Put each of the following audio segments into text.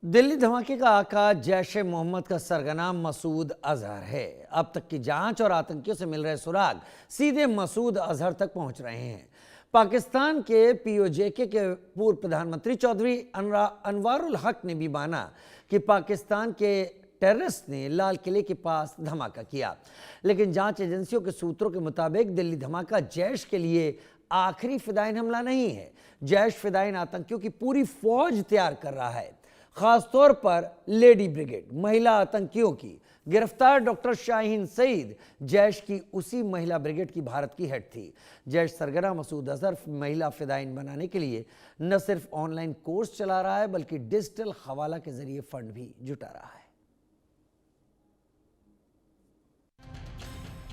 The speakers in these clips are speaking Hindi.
दिल्ली धमाके का आका जैश ए मोहम्मद का सरगना मसूद अजहर है। अब तक की जांच और आतंकियों से मिल रहे सुराग सीधे मसूद अजहर तक पहुंच रहे हैं। पाकिस्तान के पीओजेके के पूर्व प्रधानमंत्री चौधरी अनवारुल हक ने भी माना कि पाकिस्तान के टेररिस्ट ने लाल किले के पास धमाका किया, लेकिन जांच एजेंसियों के सूत्रों के मुताबिक दिल्ली धमाका जैश के लिए आखिरी फिदायीन हमला नहीं है। जैश फिदायीन आतंकियों की पूरी फौज तैयार कर रहा है, खासतौर पर लेडी ब्रिगेड महिला आतंकियों की। गिरफ्तार डॉक्टर शाहीन सईद जैश की उसी महिला ब्रिगेड की भारत की हेड थी। जैश सरगना मसूद अजहर महिला फिदायीन बनाने के लिए न सिर्फ ऑनलाइन कोर्स चला रहा है, बल्कि डिजिटल हवाला के जरिए फंड भी जुटा रहा है।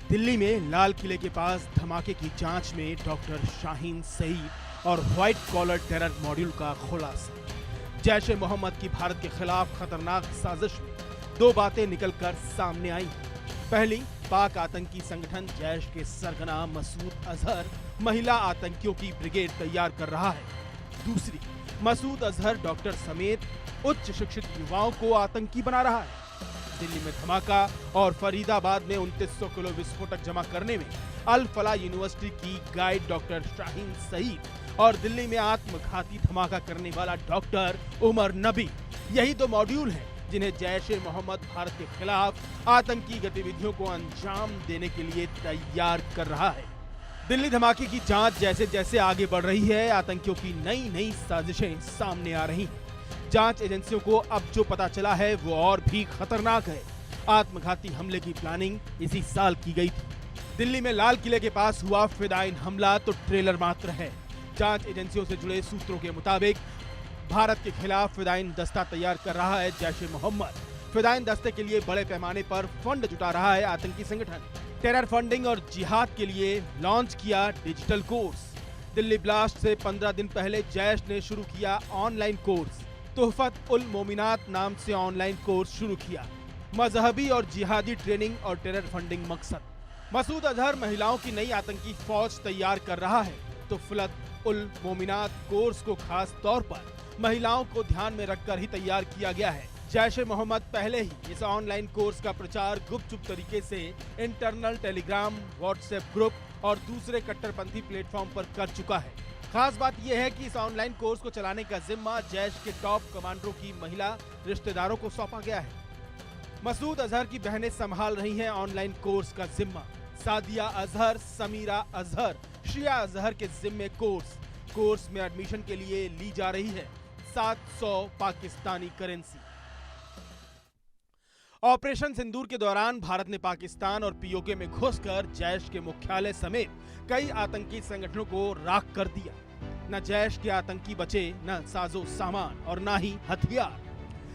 दिल्ली में लाल किले के पास धमाके की जांच में डॉक्टर शाहीन सईद और व्हाइट कॉलर टेरर मॉड्यूल का खुलासा। जैश ए मोहम्मद की भारत के खिलाफ खतरनाक साजिश में दो बातें निकलकर सामने आई। पहली, पाक आतंकी संगठन जैश के सरगना मसूद अजहर महिला आतंकियों की ब्रिगेड तैयार कर रहा है। दूसरी, मसूद अजहर डॉक्टर समेत उच्च शिक्षित युवाओं को आतंकी बना रहा है। दिल्ली में धमाका और फरीदाबाद में 2900 किलो विस्फोटक जमा करने में अल फला यूनिवर्सिटी की गाइड डॉक्टर शाहीन सईद और दिल्ली में आत्मघाती धमाका करने वाला डॉक्टर उमर नबी, यही दो मॉड्यूल हैं जिन्हें जैश ए मोहम्मद भारत के खिलाफ आतंकी गतिविधियों को अंजाम देने के लिए तैयार कर रहा है। दिल्ली धमाके की जांच जैसे जैसे आगे बढ़ रही है, आतंकियों की नई नई साजिशें सामने आ रही हैं। जांच एजेंसियों को अब जो पता चला है वो और भी खतरनाक है। आत्मघाती हमले की प्लानिंग इसी साल की गई थी। दिल्ली में लाल किले के पास हुआ फिदायीन हमला तो ट्रेलर मात्र है। जांच एजेंसियों से जुड़े सूत्रों के मुताबिक भारत के खिलाफ फिदायीन दस्ता तैयार कर रहा है जैश ए मोहम्मद। फिदायीन दस्ते के लिए बड़े पैमाने पर फंड जुटा रहा है आतंकी संगठन। टेरर फंडिंग और जिहाद के लिए लॉन्च किया डिजिटल कोर्स। दिल्ली ब्लास्ट से 15 दिन पहले जैश ने शुरू किया ऑनलाइन कोर्स। तोहफत उल मोमिनात नाम से ऑनलाइन कोर्स शुरू किया। मजहबी और जिहादी ट्रेनिंग और टेरर फंडिंग मकसद। मसूद अजहर महिलाओं की नई आतंकी फौज तैयार कर रहा है तो फुलत उल मोमिनात कोर्स को खास तौर पर महिलाओं को ध्यान में रखकर ही तैयार किया गया है। जैश ए मोहम्मद पहले ही इस ऑनलाइन कोर्स का प्रचार गुपचुप तरीके से इंटरनल टेलीग्राम, व्हाट्सएप ग्रुप और दूसरे कट्टरपंथी प्लेटफॉर्म पर कर चुका है। खास बात यह है कि इस ऑनलाइन कोर्स को चलाने का जिम्मा जैश के टॉप कमांडरों की महिला रिश्तेदारों को सौंपा गया है। मसूद अजहर की बहनें संभाल रही हैं ऑनलाइन कोर्स का जिम्मा। सादिया अजहर, समीरा अजहर, शिया अजहर के जिम्मे कोर्स में एडमिशन के लिए ली जा रही है 700 पाकिस्तानी करेंसी। ऑपरेशन सिंदूर के दौरान भारत ने पाकिस्तान और पीओके में घुसकर जैश के मुख्यालय समेत कई आतंकी संगठनों को राख कर दिया। न जैश के आतंकी बचे, न साजो सामान और न ही हथियार।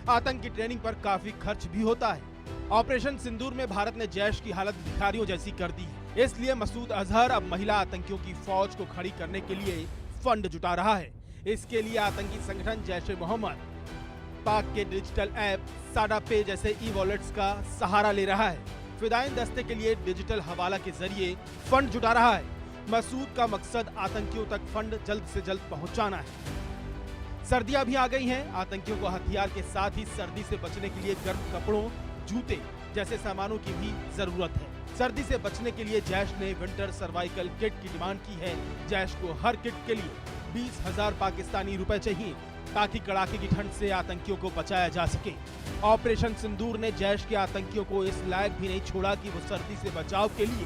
आतंकी ट्रेनिंग पर काफी खर्च भी होता है। ऑपरेशन सिंदूर में भारत ने जैश की हालत भिखारियों जैसी कर दी है। इसलिए मसूद अजहर अब महिला आतंकियों की फौज को खड़ी करने के लिए फंड जुटा रहा है। इसके लिए आतंकी संगठन जैश ए मोहम्मद पाक के डिजिटल ऐप साडा पे जैसे ई वॉलेट्स का सहारा ले रहा है। फिदायीन दस्ते के लिए डिजिटल हवाला के जरिए फंड जुटा रहा है। मसूद का मकसद आतंकियों तक फंड जल्द से जल्द पहुंचाना है। सर्दियां भी आ गई हैं। आतंकियों को हथियार के साथ ही सर्दी से बचने के लिए गर्म कपड़ों, जूते जैसे सामानों की भी जरूरत है। सर्दी से बचने के लिए जैश ने विंटर सर्वाइकल किट की डिमांड की है। जैश को हर किट के लिए 20,000 पाकिस्तानी रुपए चाहिए ताकि कड़ाके की ठंड से आतंकियों को बचाया जा सके। ऑपरेशन सिंदूर ने जैश के आतंकियों को इस लायक भी नहीं छोड़ा कि वो सर्दी से बचाव के लिए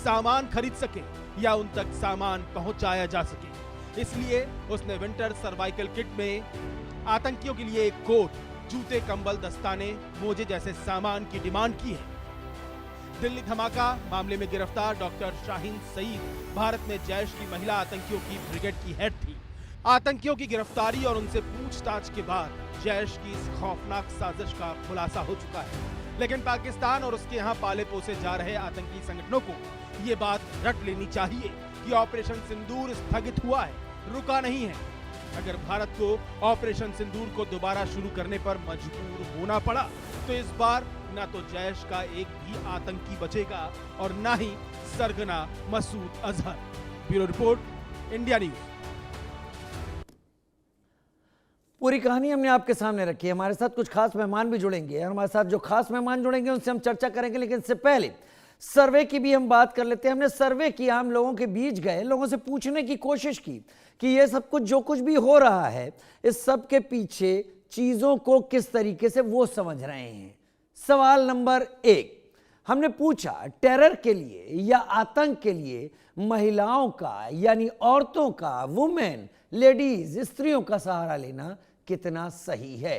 सामान खरीद सके या उन तक सामान पहुंचाया जा सके। इसलिए उसने विंटर सर्वाइकल किट में आतंकियों के लिए एक कोट, जूते, कंबल, दस्ताने, मोजे जैसे सामान की डिमांड की है। दिल्ली धमाका मामले में गिरफ्तार डॉक्टर शाहीन सईद भारत में जैश की महिला आतंकियों की ब्रिगेड की हेड थी। आतंकियों की गिरफ्तारी और उनसे पूछताछ के बाद जैश की इस खौफनाक साजिश का खुलासा हो चुका है। लेकिन पाकिस्तान और उसके यहाँ पाले पोसे जा रहे आतंकी संगठनों को ये बात रट लेनी चाहिए कि ऑपरेशन सिंदूर स्थगित हुआ है, रुका नहीं है। अगर भारत को ऑपरेशन सिंदूर को दोबारा शुरू करने पर मजबूर होना पड़ा तो इस बार न तो जैश का एक भी आतंकी बचेगा और न ही सरगना Masood Azhar. Bureau report, India news. पूरी कहानी हमने आपके सामने रखी है। हमारे साथ कुछ खास मेहमान भी जुड़ेंगे, हमारे साथ जो खास मेहमान जुड़ेंगे उनसे हम चर्चा करेंगे, लेकिन इससे पहले सर्वे की भी हम बात कर लेते हैं। हमने सर्वे किया, हम लोगों के बीच गए, लोगों से पूछने की कोशिश की कि ये सब कुछ जो कुछ भी हो रहा है, इस सब के पीछे चीजों को किस तरीके से वो समझ रहे हैं। सवाल नंबर 1 हमने पूछा, टेरर के लिए या आतंक के लिए महिलाओं का यानी औरतों का, वुमेन, लेडीज, स्त्रियों का सहारा लेना कितना सही है।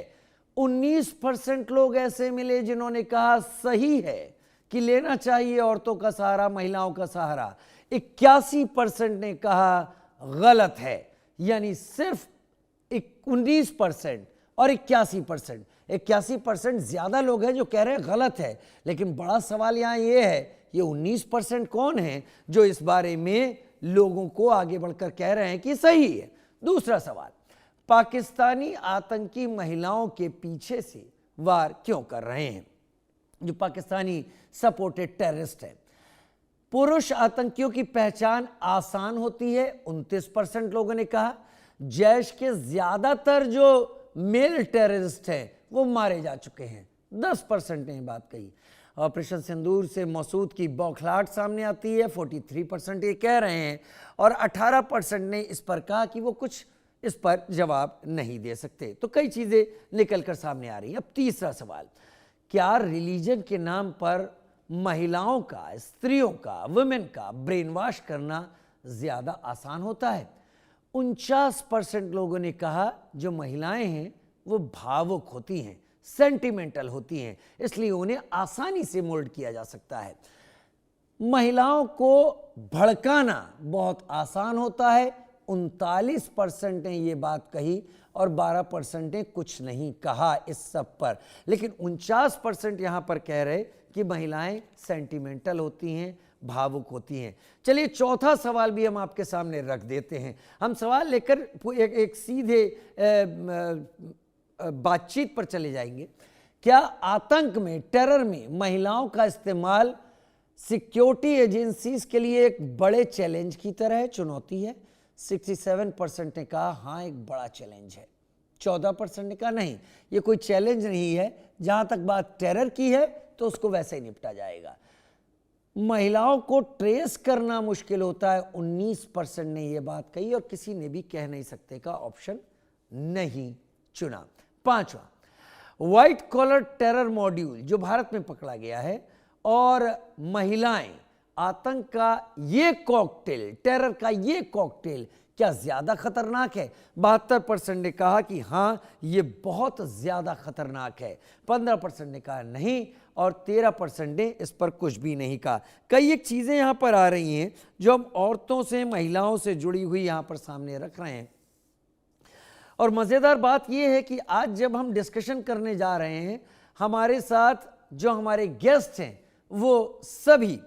19% लोग ऐसे मिले जिन्होंने कहा सही है कि लेना चाहिए औरतों का सहारा, महिलाओं का सहारा। 81% ने कहा गलत है, यानी सिर्फ 19% और 81%। 81% ज्यादा लोग हैं जो कह रहे हैं गलत है, लेकिन बड़ा सवाल यहां यह है, ये 19% कौन है जो इस बारे में लोगों को आगे बढ़कर कह रहे हैं कि सही है। दूसरा सवाल, पाकिस्तानी आतंकी महिलाओं के पीछे से वार क्यों कर रहे हैं, जो पाकिस्तानी सपोर्टेड टेररिस्ट है। पुरुष आतंकियों की पहचान आसान होती है, 29% लोगों ने कहा। जैश के ज्यादातर जो मेल टेररिस्ट हैं वो मारे जा चुके हैं, 10% ने बात कही। ऑपरेशन सिंदूर से मसूद की बौखलाहट सामने आती है, 43% ये कह रहे हैं, और 18% ने इस पर कहा कि वो कुछ इस पर जवाब नहीं दे सकते। तो कई चीजें निकल कर सामने आ रही हैं। अब तीसरा सवाल, क्या रिलीजन के नाम पर महिलाओं का, स्त्रियों का, वुमेन का ब्रेन वॉश करना ज्यादा आसान होता है। 49% लोगों ने कहा जो महिलाएं हैं वो भावुक होती हैं, सेंटिमेंटल होती हैं, इसलिए उन्हें आसानी से मोल्ड किया जा सकता है। महिलाओं को भड़काना बहुत आसान होता है, 39% ने ये बात कही और 12% ने कुछ नहीं कहा इस सब पर। लेकिन 49% यहां पर कह रहे कि महिलाएं सेंटिमेंटल होती हैं, भावुक होती हैं। चलिए चौथा सवाल भी हम आपके सामने रख देते हैं। हम सवाल लेकर एक सीधे बातचीत पर चले जाएंगे। क्या आतंक में, टेरर में महिलाओं का इस्तेमाल सिक्योरिटी एजेंसीज के लिए एक बड़े चैलेंज की तरह है, चुनौती है? 67% ने कहा हाँ एक बड़ा चैलेंज है, 14% ने कहा नहीं ये कोई चैलेंज नहीं है, जहां तक बात टेरर की है तो उसको वैसे ही निपटा जाएगा। महिलाओं को ट्रेस करना मुश्किल होता है, 19% ने यह बात कही, और किसी ने भी कह नहीं सकते का ऑप्शन नहीं चुना। पांचवा, व्हाइट कॉलर टेरर मॉड्यूल जो भारत में पकड़ा गया है और महिलाएं, आतंक का ये कॉकटेल, टेरर का ये कॉकटेल क्या ज्यादा खतरनाक है? 72% ने कहा कि हां ये बहुत ज्यादा खतरनाक है, 15% ने कहा नहीं, और 13% ने इस पर कुछ भी नहीं कहा। कई एक चीजें यहां पर आ रही हैं जो हम औरतों से, महिलाओं से जुड़ी हुई यहां पर सामने रख रहे हैं। और मजेदार बात यह है कि आज जब हम डिस्कशन करने जा रहे हैं, हमारे साथ जो हमारे गेस्ट हैं वो सभी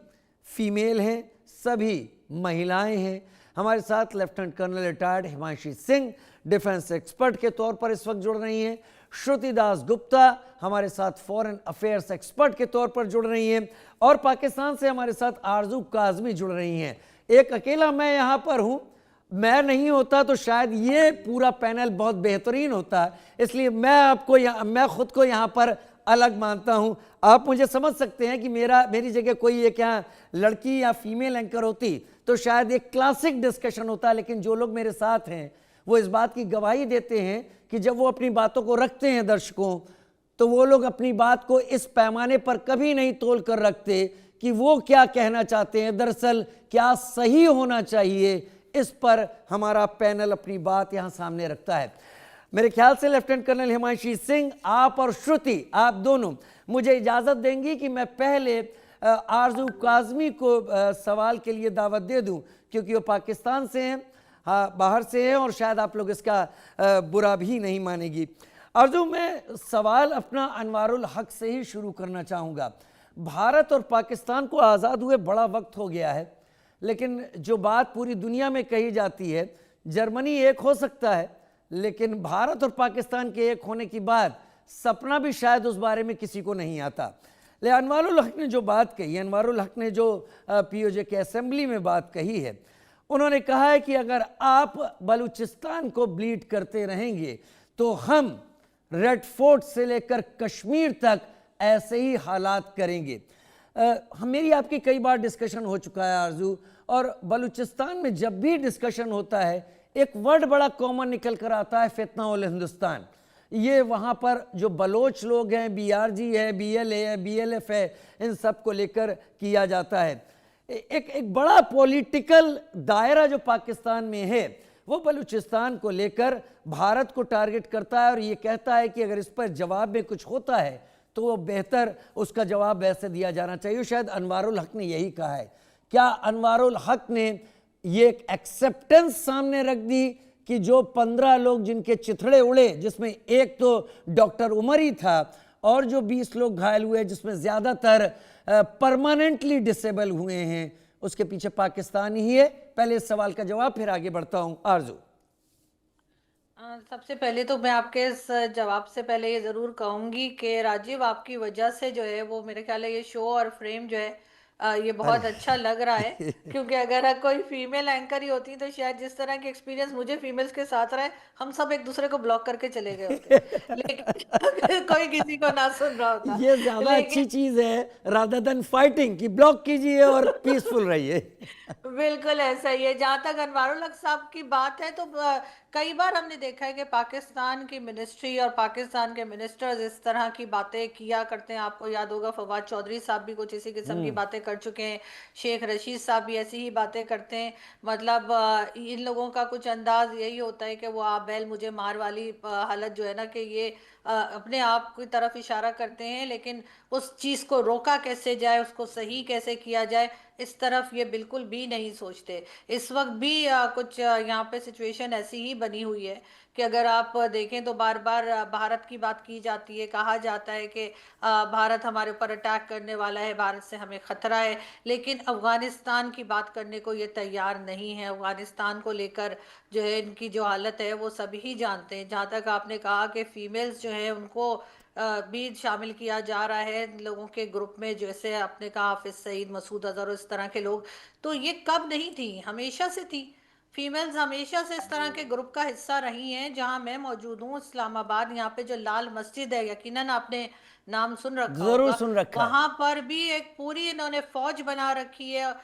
फीमेल हैं, सभी महिलाएं हैं। हमारे साथ lieutenant colonel retired Himanshi Singh defence expert के तौर पर इस वक्त जुड़ रही हैं। श्रुति दास गुप्ता हमारे साथ फॉरेन अफेयर्स एक्सपर्ट के तौर पर जुड़ रही हैं, और पाकिस्तान से हमारे साथ आरजू काजमी जुड़ रही हैं। एक अकेला मैं यहां पर हूं, मैं नहीं होता तो शायद ये पूरा पैनल बहुत बेहतरीन होता, इसलिए मैं खुद को यहां पर अलग मानता हूं। आप मुझे समझ सकते हैं कि मेरी जगह कोई एक यहाँ लड़की या फीमेल एंकर होती तो शायद एक क्लासिक डिस्कशन होता, लेकिन जो लोग मेरे साथ हैं वो इस बात की गवाही देते हैं कि जब वो अपनी बातों को रखते हैं दर्शकों, तो वो लोग अपनी बात को इस पैमाने पर कभी नहीं तोल कर रखते कि वो क्या कहना चाहते हैं, दरअसल क्या सही होना चाहिए। इस पर हमारा पैनल अपनी बात यहां सामने रखता है। मेरे ख्याल से लेफ्टिनेंट कर्नल हिमांशी सिंह, आप और श्रुति, आप दोनों मुझे इजाजत देंगी कि मैं पहले आरजू काजमी को सवाल के लिए दावत दे दूं, क्योंकि वो पाकिस्तान से हैं, हाँ बाहर से हैं, और शायद आप लोग इसका बुरा भी नहीं मानेगी। आरजू, मैं सवाल अपना अनवारुल हक से ही शुरू करना चाहूँगा। भारत और पाकिस्तान को आज़ाद हुए बड़ा वक्त हो गया है, लेकिन जो बात पूरी दुनिया में कही जाती है, जर्मनी एक हो सकता है, लेकिन भारत और पाकिस्तान के एक होने की बात सपना भी शायद उस बारे में किसी को नहीं आता। ले अनवारुल हक ने जो बात कही, अनवारुल हक ने जो पीओजे के असेंबली में बात कही है, उन्होंने कहा है कि अगर आप बलूचिस्तान को ब्लीड करते रहेंगे तो हम रेड फोर्ट से लेकर कश्मीर तक ऐसे ही हालात करेंगे। मेरी आपकी कई बार डिस्कशन हो चुका है आरजू, और बलूचिस्तान में जब भी डिस्कशन होता है एक वर्ड बड़ा कॉमन निकल कर आता है, फितना उल हिंदुस्तान। ये वहाँ पर जो बलोच लोग हैं, बीआरजी है, बीएलए है, बीएलएफ है, इन सब को लेकर किया जाता है। एक बड़ा पॉलिटिकल दायरा जो पाकिस्तान में है वो बलूचिस्तान को लेकर भारत को टारगेट करता है और ये कहता है कि अगर इस पर जवाब में कुछ होता है तो वो बेहतर उसका जवाब वैसे दिया जाना चाहिए। शायद अनवारुल हक ने यही कहा है। क्या अनवारुल हक ने ये एक एक्सेप्टेंस सामने रख दी कि जो 15 लोग जिनके चिथड़े उड़े, जिसमें एक तो डॉक्टर उमर ही था, और जो 20 लोग घायल हुए जिसमें ज़्यादातर परमानेंटली डिसेबल हुए हैं, उसके पीछे पाकिस्तान ही है? पहले इस सवाल का जवाब, फिर आगे बढ़ता हूं। आरजू, सबसे पहले तो मैं आपके इस जवाब से पहले ये ज़रूर कहूँगी कि राजीव, आपकी वजह से जो है वो मेरे ख्याल है ये शो और फ्रेम जो है ये बहुत अच्छा लग रहा है। क्योंकि अगर कोई फीमेल एंकर ही होती तो शायद जिस तरह के एक्सपीरियंस मुझे फीमेल्स के साथ रहे, हम सब एक दूसरे को ब्लॉक करके चले गए होते। लेकिन कोई किसी को ना सुन रहा होता। ये ज्यादा अच्छी चीज है रादर देन फाइटिंग कि ब्लॉक कीजिए और पीसफुल रहिए। बिल्कुल ऐसा ही है। जहां तक अनवारुल हक साहब की बात है तो कई बार हमने देखा है कि पाकिस्तान की मिनिस्ट्री और पाकिस्तान के मिनिस्टर्स इस तरह की बातें किया करते हैं। आपको याद होगा फवाद चौधरी साहब भी कुछ इसी किस्म की बातें कर चुके हैं, शेख रशीद साहब भी ऐसी ही बातें करते हैं। मतलब इन लोगों का कुछ अंदाज यही होता है कि वो आप बैल मुझे मार वाली हालत जो है ना, कि ये अपने आप की तरफ इशारा करते हैं, लेकिन उस चीज़ को रोका कैसे जाए, उसको सही कैसे किया जाए, इस तरफ ये बिल्कुल भी नहीं सोचते। इस वक्त भी कुछ यहाँ पे सिचुएशन ऐसी ही बनी हुई है कि अगर आप देखें तो बार बार भारत की बात की जाती है, कहा जाता है कि भारत हमारे ऊपर अटैक करने वाला है, भारत से हमें खतरा है, लेकिन अफगानिस्तान की बात करने को ये तैयार नहीं है। अफगानिस्तान को लेकर जो है इनकी जो हालत है वो सभी ही जानते हैं। जहाँ तक आपने कहा कि फीमेल्स जो है उनको भी शामिल किया जा रहा है लोगों के ग्रुप में, जैसे आपने कहा हाफिज सईद, मसूद अजहर और इस तरह के लोग, तो ये कब नहीं थी, हमेशा से थी। फीमेल्स हमेशा से इस तरह के ग्रुप का हिस्सा रही हैं। जहां मैं मौजूद हूँ इस्लामाबाद, यहाँ पे जो लाल मस्जिद है, यकीनन आपने नाम सुन रखा जरूर होगा, सुन रखा है। वहां पर भी एक पूरी इन्होंने फौज बना रखी है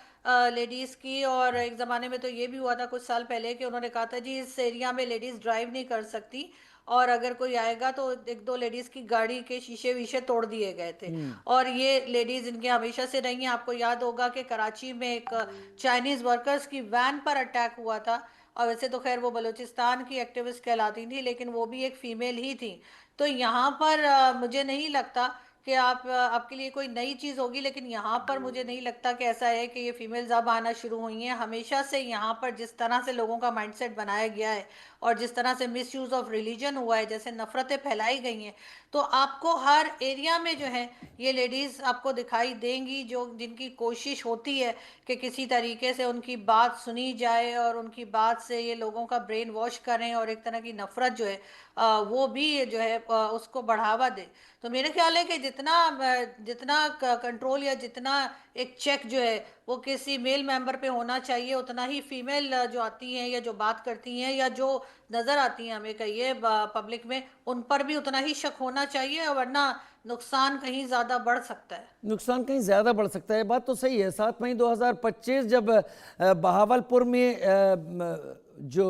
लेडीज की। और एक जमाने में तो ये भी हुआ था कुछ साल पहले कि उन्होंने कहा था जी इस एरिया में लेडीज ड्राइव नहीं कर सकती, और अगर कोई आएगा तो एक दो लेडीज की गाड़ी के शीशे वीशे तोड़ दिए गए थे। और ये लेडीज इनके हमेशा से रही हैं। आपको याद होगा कि कराची में एक चाइनीज वर्कर्स की वैन पर अटैक हुआ था, और वैसे तो खैर वो बलूचिस्तान की एक्टिविस्ट कहलाती थी, लेकिन वो भी एक फीमेल ही थी। तो यहाँ पर मुझे नहीं लगता कि आपके लिए कोई नई चीज़ होगी, लेकिन यहाँ पर मुझे नहीं लगता कि ऐसा है कि ये फीमेल्स अब आना शुरू हुई हैं। हमेशा से यहाँ पर जिस तरह से लोगों का माइंडसेट बनाया गया है और जिस तरह से मिस यूज़ ऑफ रिलीजन हुआ है, जैसे नफ़रतें फैलाई गई हैं, तो आपको हर एरिया में जो है ये लेडीज़ आपको दिखाई देंगी जो जिनकी कोशिश होती है कि किसी तरीके से उनकी बात सुनी जाए और उनकी बात से ये लोगों का ब्रेन वॉश करें और एक तरह की नफ़रत जो है वो भी जो है उसको बढ़ावा दे। तो मेरे ख्याल है कि जितना कंट्रोल या जितना एक चेक जो है वो किसी मेल मेंबर पे होना चाहिए, उतना ही फीमेल जो आती हैं या जो बात करती हैं या जो नज़र आती हैं हमें कहिए पब्लिक में, उन पर भी उतना ही शक होना चाहिए, वरना नुकसान कहीं ज़्यादा बढ़ सकता है। नुकसान कहीं ज़्यादा बढ़ सकता है, बात तो सही है। 7 मई 2025 जब बहावलपुर में जो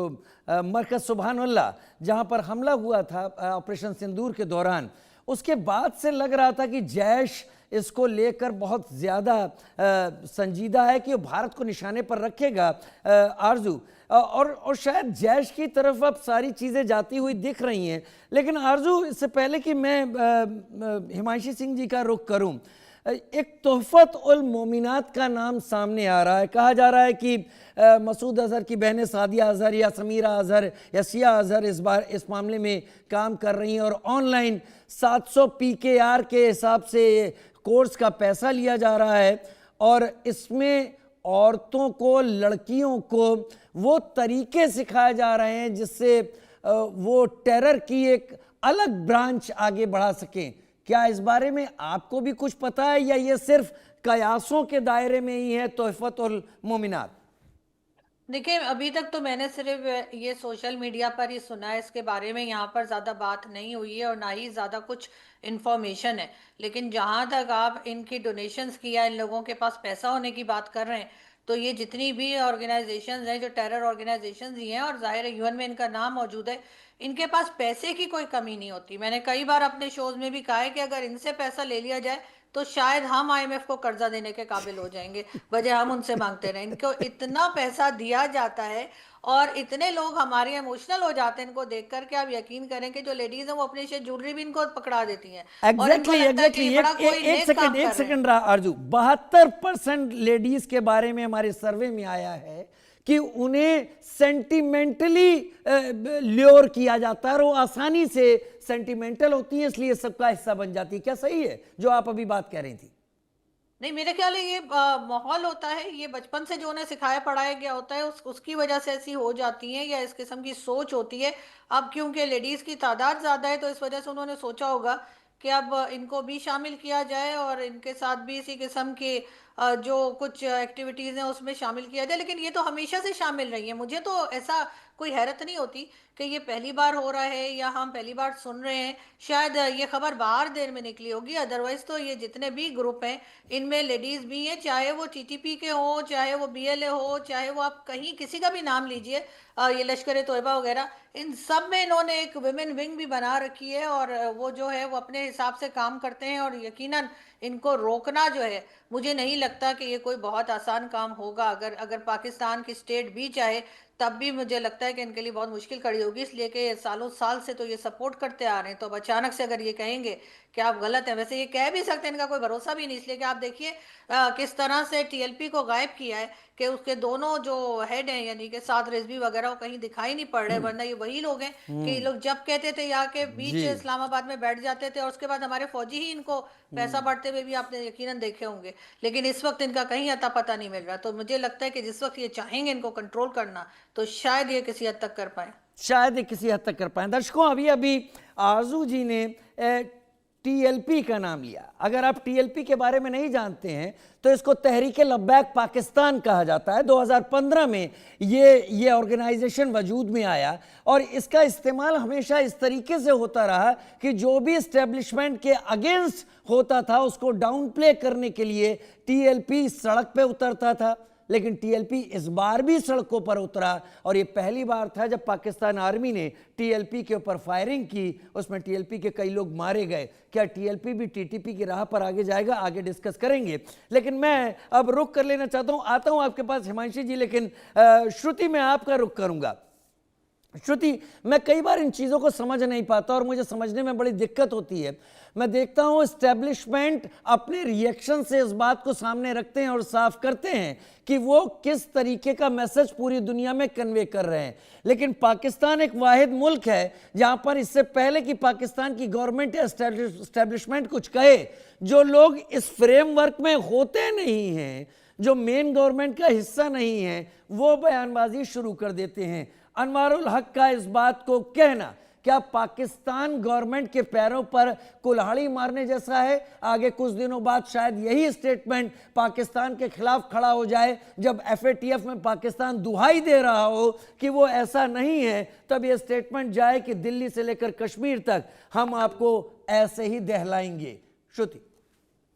मरकज़ सुबहानअल्लाह जहाँ पर हमला हुआ था ऑपरेशन सिंदूर के दौरान, उसके बाद से लग रहा था कि जैश इसको लेकर बहुत ज़्यादा संजीदा है कि वो भारत को निशाने पर रखेगा आरजू, और शायद जैश की तरफ अब सारी चीज़ें जाती हुई दिख रही हैं। लेकिन आरजू, इससे पहले कि मैं हिमांशी सिंह जी का रुख करूं, एक तोहफत उल मोमिनात का नाम सामने आ रहा है। कहा जा रहा है कि मसूद अजहर की बहनें सादिया अजहर या समीरा अजहर या सिया अजहर इस मामले में काम कर रही हैं, और ऑनलाइन 700 PKR के हिसाब से कोर्स का पैसा लिया जा रहा है, और इसमें औरतों को, लड़कियों को वो तरीके सिखाए जा रहे हैं जिससे वो टेरर की एक अलग ब्रांच आगे बढ़ा सकें। क्या इस बारे में आपको भी कुछ पता है, या ये सिर्फ कयासों के दायरे में ही है तोहफत उल मोमिनात? देखिए, अभी तक तो मैंने सिर्फ ये सोशल मीडिया पर ही सुना है, इसके बारे में यहाँ पर ज़्यादा बात नहीं हुई है और ना ही ज़्यादा कुछ इन्फॉर्मेशन है। लेकिन जहाँ तक आप इनकी डोनेशंस की या इन लोगों के पास पैसा होने की बात कर रहे हैं, तो ये जितनी भी ऑर्गेनाइजेशंस हैं, जो टेरर ऑर्गेनाइजेशंस ही हैं, और जाहिर है यूएन में इनका नाम मौजूद है, इनके पास पैसे की कोई कमी नहीं होती। मैंने कई बार अपने शोज में भी कहा है कि अगर इनसे पैसा ले लिया जाए तो शायद हम आईएमएफ को कर्जा देने के काबिल हो जाएंगे, बजाय हम उनसे मांगते रहे। इनको इतना पैसा दिया जाता है और इतने लोग हमारे इमोशनल हो जाते हैं इनको देख कर के। आप यकीन करें कि जो लेडीज हैं वो अपनी से ज्वेलरी भी इनको पकड़ा देती हैं और इनको एग्जैक्टली लगता है कि एग्जैक्टली ये बड़ा कोई एक नेक सेकंड काम एक कर रहे हैं। सेकंड आरजू, 72% लेडीज के बारे में हमारे सर्वे में आया है कि उन्हें सेंटिमेंटली ल्योर किया जाता है और वो आसानी से सेंटिमेंटल होती है, इसलिए सबका हिस्सा बन जाती है। क्या सही है जो आप अभी बात कह रही थी? नहीं, मेरे ख्याल है ये माहौल होता है, ये बचपन से जो उन्हें सिखाया पढ़ाया गया होता है उसकी वजह से ऐसी हो जाती हैं, या इस किस्म की सोच होती है। अब क्योंकि लेडीज की तादाद ज्यादा है तो इस वजह से उन्होंने सोचा होगा कि अब इनको भी शामिल किया जाए और इनके साथ भी इसी किस्म के जो कुछ एक्टिविटीज हैं उसमें शामिल किया जाए। लेकिन ये तो हमेशा से शामिल रही है, मुझे तो ऐसा कोई हैरत नहीं होती कि ये पहली बार हो रहा है या हम पहली बार सुन रहे हैं। शायद ये खबर बाहर देर में निकली होगी, अदरवाइज तो ये जितने भी ग्रुप हैं इनमें लेडीज भी हैं, चाहे वो टीटीपी के हो, चाहे वो बीएलए हो, चाहे वो आप कहीं किसी का भी नाम लीजिए, ये लश्कर तोयबा वगैरह, इन सब में इन्होंने एक वुमेन विंग भी बना रखी है और वो जो है वो अपने हिसाब से काम करते हैं। और यकीनन इनको रोकना जो है, मुझे नहीं लगता कि ये कोई बहुत आसान काम होगा। अगर अगर पाकिस्तान की स्टेट भी चाहे तब भी मुझे लगता है कि इनके लिए बहुत मुश्किल खड़ी होगी, इसलिए कि सालों साल से तो ये सपोर्ट करते आ रहे हैं। तो अब अचानक से अगर ये कहेंगे कि आप गलत हैं, वैसे ये कह भी सकते हैं, इनका कोई भरोसा भी नहीं, इसलिए कि आप देखिए किस तरह से टीएलपी को गायब किया है कि उसके दोनों जो हेड हैं यानी कि साद रिजवी वगैरह वो कहीं दिखाई नहीं पड़ रहे। वरना ये वही लोग हैं कि ये लोग जब कहते थे यहाँ के बीच जी इस्लामाबाद में बैठ जाते थे और उसके बाद हमारे फौजी ही इनको पैसा बांटते हुए भी आपने यकीनन देखे होंगे। लेकिन इस वक्त इनका कहीं अता पता नहीं मिल रहा। तो मुझे लगता है कि जिस वक्त ये चाहेंगे इनको कंट्रोल करना तो शायद ये किसी हद तक कर पाए। शायद ये किसी हद तक कर पाए। दर्शकों, अभी अभी आरजू जी ने टीएलपी का नाम लिया। अगर आप टीएलपी के बारे में नहीं जानते हैं तो इसको तहरीक लब्बैक पाकिस्तान कहा जाता है। 2015 में ये ऑर्गेनाइजेशन वजूद में आया और इसका इस्तेमाल हमेशा इस तरीके से होता रहा कि जो भी इस्टेब्लिशमेंट के अगेंस्ट होता था उसको डाउन प्ले करने के लिए टीएलपी सड़क पे उतरता था। लेकिन टीएलपी इस बार भी सड़कों पर उतरा और ये पहली बार था जब पाकिस्तान आर्मी ने टीएलपी के ऊपर फायरिंग की। उसमें टीएलपी के कई लोग मारे गए। क्या टीएलपी भी टीटीपी की राह पर आगे जाएगा? आगे डिस्कस करेंगे। लेकिन मैं अब रुक कर लेना चाहता हूं, आता हूं आपके पास हिमांशी जी, लेकिन श्रुति मैं आपका रुख करूंगा। श्रुति, मैं कई बार इन चीज़ों को समझ नहीं पाता और मुझे समझने में बड़ी दिक्कत होती है। मैं देखता हूं एस्टेब्लिशमेंट अपने रिएक्शन से इस बात को सामने रखते हैं और साफ करते हैं कि वो किस तरीके का मैसेज पूरी दुनिया में कन्वे कर रहे हैं। लेकिन पाकिस्तान एक वाहिद मुल्क है जहां पर इससे पहले कि पाकिस्तान की गवर्नमेंट या एस्टेब्लिशमेंट कुछ कहे, जो लोग इस फ्रेमवर्क में होते नहीं हैं, जो मेन गवर्नमेंट का हिस्सा नहीं है, वो बयानबाजी शुरू कर देते हैं। अनवारुल हक का इस बात को कहना क्या पाकिस्तान गवर्नमेंट के पैरों पर कुल्हाड़ी मारने जैसा है? आगे कुछ दिनों बाद शायद यही स्टेटमेंट पाकिस्तान के खिलाफ खड़ा हो जाए जब एफएटीएफ में पाकिस्तान दुहाई दे रहा हो कि वो ऐसा नहीं है। तब ये स्टेटमेंट जाए कि दिल्ली से लेकर कश्मीर तक हम आपको ऐसे ही दहलाएंगे। श्रुति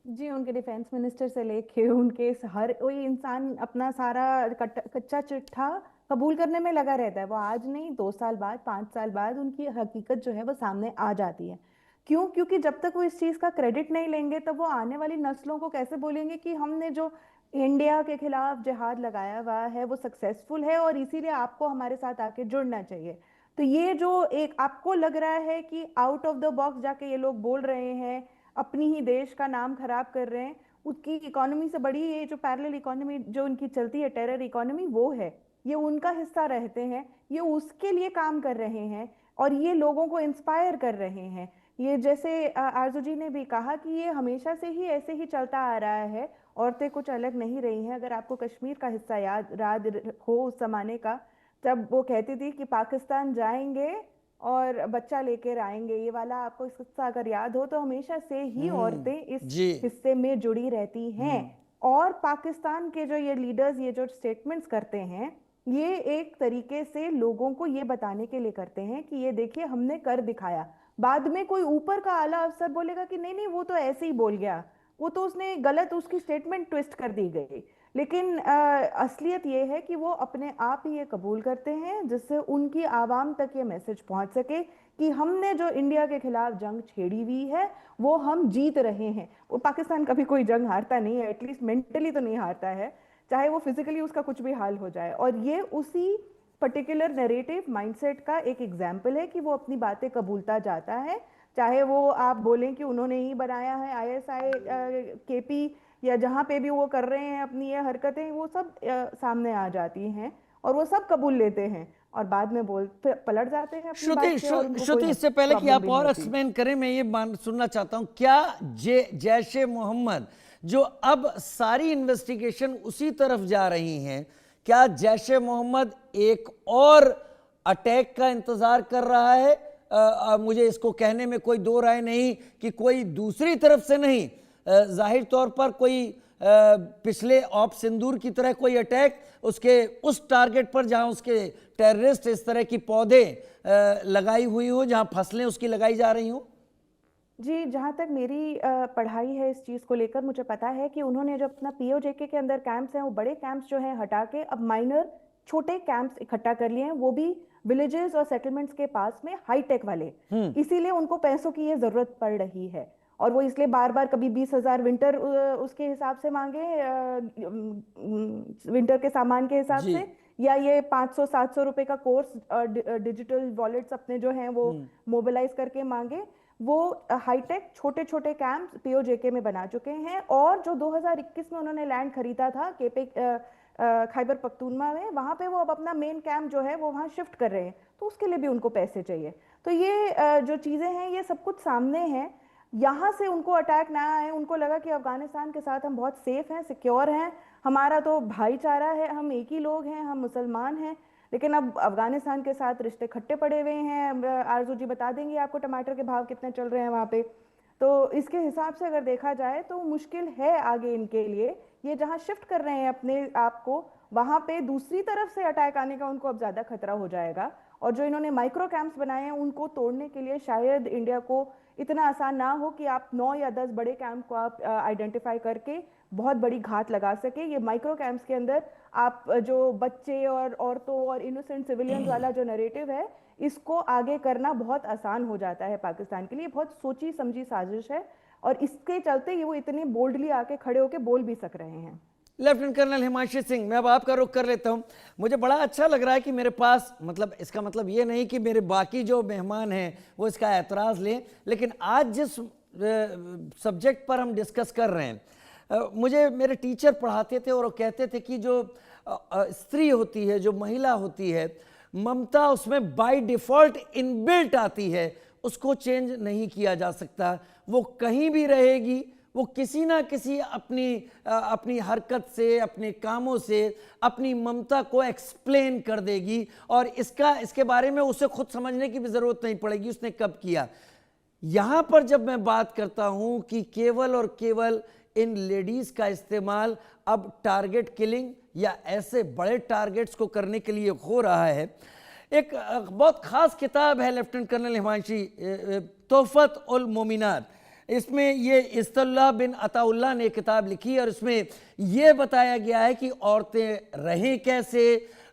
जी, उनके डिफेंस मिनिस्टर से लेके उनके हर कोई इंसान अपना सारा कच्चा चिट्ठा कबूल करने में लगा रहता है। वो आज नहीं, 2 साल बाद, 5 साल बाद उनकी हकीकत जो है वो सामने आ जाती है। क्यों? क्योंकि जब तक वो इस चीज़ का क्रेडिट नहीं लेंगे तब वो आने वाली नस्लों को कैसे बोलेंगे कि हमने जो इंडिया के खिलाफ जिहाद लगाया हुआ है वो सक्सेसफुल है और इसीलिए आपको हमारे साथ आके जुड़ना चाहिए। तो ये जो एक आपको लग रहा है कि आउट ऑफ द बॉक्स जाके ये लोग बोल रहे हैं, अपनी ही देश का नाम खराब कर रहे हैं, उसकी इकोनॉमी से बड़ी ये जो पैरेलल इकोनॉमी जो उनकी चलती है, टेरर इकोनॉमी, वो है, ये उनका हिस्सा रहते हैं, ये उसके लिए काम कर रहे हैं और ये लोगों को इंस्पायर कर रहे हैं। ये जैसे आरजू जी ने भी कहा कि ये हमेशा से ही ऐसे ही चलता आ रहा है, औरतें कुछ अलग नहीं रही हैं। अगर आपको कश्मीर का हिस्सा याद हो उस जमाने का, जब वो कहती थी कि पाकिस्तान जाएंगे और बच्चा लेकर आएंगे, ये वाला आपको किस्सा अगर याद हो, तो हमेशा से ही औरतें इस हिस्से में जुड़ी रहती हैं। और पाकिस्तान के जो ये लीडर्स ये जो स्टेटमेंट्स करते हैं ये एक तरीके से लोगों को ये बताने के लिए करते हैं कि ये देखिए हमने कर दिखाया। बाद में कोई ऊपर का आला अफसर बोलेगा कि नहीं नहीं वो तो ऐसे ही बोल गया, वो तो उसने गलत उसकी स्टेटमेंट ट्विस्ट कर दी गई। लेकिन असलियत ये है कि वो अपने आप ही ये कबूल करते हैं, जिससे उनकी आवाम तक ये मैसेज पहुंच सके कि हमने जो इंडिया के खिलाफ जंग छेड़ी हुई है वो हम जीत रहे हैं। वो पाकिस्तान कभी कोई जंग हारता नहीं है, एटलीस्ट मेंटली तो नहीं हारता है, चाहे वो फिजिकली उसका कुछ भी हाल हो जाए। और ये उसी पर्टिकुलर नैरेटिव माइंडसेट का एक एग्जाम्पल है कि वो अपनी बातें कबूलता जाता है, चाहे वो आप बोलें कि उन्होंने ही बनाया है ISI KP, या जहाँ पे भी वो कर रहे हैं अपनी ये हरकतें, वो सब सामने आ जाती हैं और वो सब कबूल लेते हैं और बाद में पलट जाते हैं अपनी बात से और उनको श्रुति, कोई इससे पहले कि प्रॉब्लम आप भी नहीं और होती। एक्सप्लेन करें, मैं ये सुनना चाहता हूं, क्या जैश ए मोहम्मद जो अब सारी इन्वेस्टिगेशन उसी तरफ जा रही हैं, क्या जैश ए मोहम्मद एक और अटैक का इंतजार कर रहा है? मुझे इसको कहने में कोई दो राय नहीं कि कोई दूसरी तरफ से नहीं, जाहिर तौर पर कोई पिछले ऑप सिंदूर की तरह कोई अटैक उसके उस टारगेट पर जहां उसके टेररिस्ट इस तरह की पौधे लगाई हुई हो, जहां फसलें उसकी लगाई जा रही हो। जी, जहाँ तक मेरी पढ़ाई है इस चीज़ को लेकर, मुझे पता है कि उन्होंने जो अपना POJK के अंदर कैंप्स हैं, वो बड़े कैंप्स जो हैं हटा के अब माइनर छोटे कैंप्स इकट्ठा कर लिए हैं, वो भी विलेजेस और सेटलमेंट्स के पास में हाईटेक वाले। इसीलिए उनको पैसों की ये जरूरत पड़ रही है और वो इसलिए बार बार कभी 20,000 विंटर उसके हिसाब से मांगे, विंटर के सामान के हिसाब जी। से, या ये 500-700 रुपए का कोर्स डिजिटल वॉलेट्स अपने जो हैं वो मोबिलाइज करके मांगे। वो हाईटेक छोटे छोटे कैंप POJK में बना चुके हैं। और जो 2021 में उन्होंने लैंड खरीदा था केपे खैबर पख्तूनख्वा में, वहां पे वो अब अपना मेन कैंप जो है वो वहां शिफ्ट कर रहे हैं, तो उसके लिए भी उनको पैसे चाहिए। तो ये जो चीजें हैं ये सब कुछ सामने हैं। यहाँ से उनको अटैक ना आए, उनको लगा कि अफगानिस्तान के साथ हम बहुत सेफ हैं, सिक्योर हैं, हमारा तो भाईचारा है, हम एक ही लोग हैं, हम मुसलमान हैं। लेकिन अब अफगानिस्तान के साथ रिश्ते खट्टे पड़े हुए हैं। आरजू जी बता देंगे आपको टमाटर के भाव कितने चल रहे हैं वहाँ पे। तो इसके हिसाब से अगर देखा जाए तो मुश्किल है आगे इनके लिए। ये जहाँ शिफ्ट कर रहे हैं अपने आप को, वहाँ पे दूसरी तरफ से अटैक आने का उनको अब ज़्यादा खतरा हो जाएगा। और जो इन्होंने माइक्रो कैंप्स बनाए हैं उनको तोड़ने के लिए शायद इंडिया को इतना आसान ना हो कि आप 9 या 10 बड़े कैंप को आप आइडेंटिफाई करके बहुत बड़ी घात लगा सके। ये माइक्रो कैंप्स के अंदर आप जो बच्चे और औरतों और इनोसेंट सिविलियंस वाला जो नैरेटिव है, इसको आगे करना बहुत आसान हो जाता है पाकिस्तान के लिए। बहुत सोची समझी साजिश है और इसके चलते ये वो इतने बोल्डली आके खड़े होके बोल भी सक रहे हैं। लेफ्टिनेंट कर्नल हिमांशु सिंह, मैं अब आपका रुख कर लेता हूं। मुझे बड़ा अच्छा लग रहा है कि मेरे पास, मतलब इसका मतलब ये नहीं कि मेरे बाकी जो मेहमान हैं वो इसका एतराज़ लें, लेकिन आज जिस सब्जेक्ट पर हम डिस्कस कर रहे हैं, मुझे मेरे टीचर पढ़ाते थे और वो कहते थे कि जो स्त्री होती है, जो महिला होती है, ममता उसमें बाय डिफ़ॉल्ट इनबिल्ट आती है, उसको चेंज नहीं किया जा सकता। वो कहीं भी रहेगी, वो किसी ना किसी अपनी हरकत से, अपने कामों से अपनी ममता को एक्सप्लेन कर देगी और इसके बारे में उसे खुद समझने की भी ज़रूरत नहीं पड़ेगी उसने कब किया। यहाँ पर जब मैं बात करता हूँ कि केवल और केवल इन लेडीज़ का इस्तेमाल अब टारगेट किलिंग या ऐसे बड़े टारगेट्स को करने के लिए हो रहा है। एक बहुत ख़ास किताब है लेफ्टिनेंट कर्नल हिमांशी, तोहफत उल मोमिनात। इसमें ये इस्तुल्लाह बिन अताउल्लाह ने किताब लिखी और इसमें यह बताया गया है कि औरतें रहें कैसे,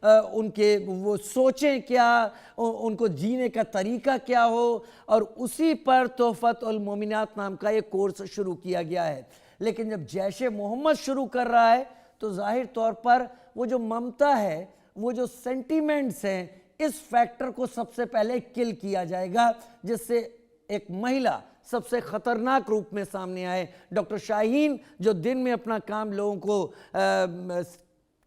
उनके वो सोचें क्या, उनको जीने का तरीका क्या हो, और उसी पर तोहफत उल मोमिनात नाम का एक कोर्स शुरू किया गया है। लेकिन जब जैश ए मोहम्मद शुरू कर रहा है तो जाहिर तौर पर वो जो ममता है, वो जो सेंटीमेंट्स हैं, इस फैक्टर को सबसे पहले किल किया जाएगा, जिससे एक महिला सबसे खतरनाक रूप में सामने आए। डॉक्टर शाहीन जो दिन में अपना काम लोगों को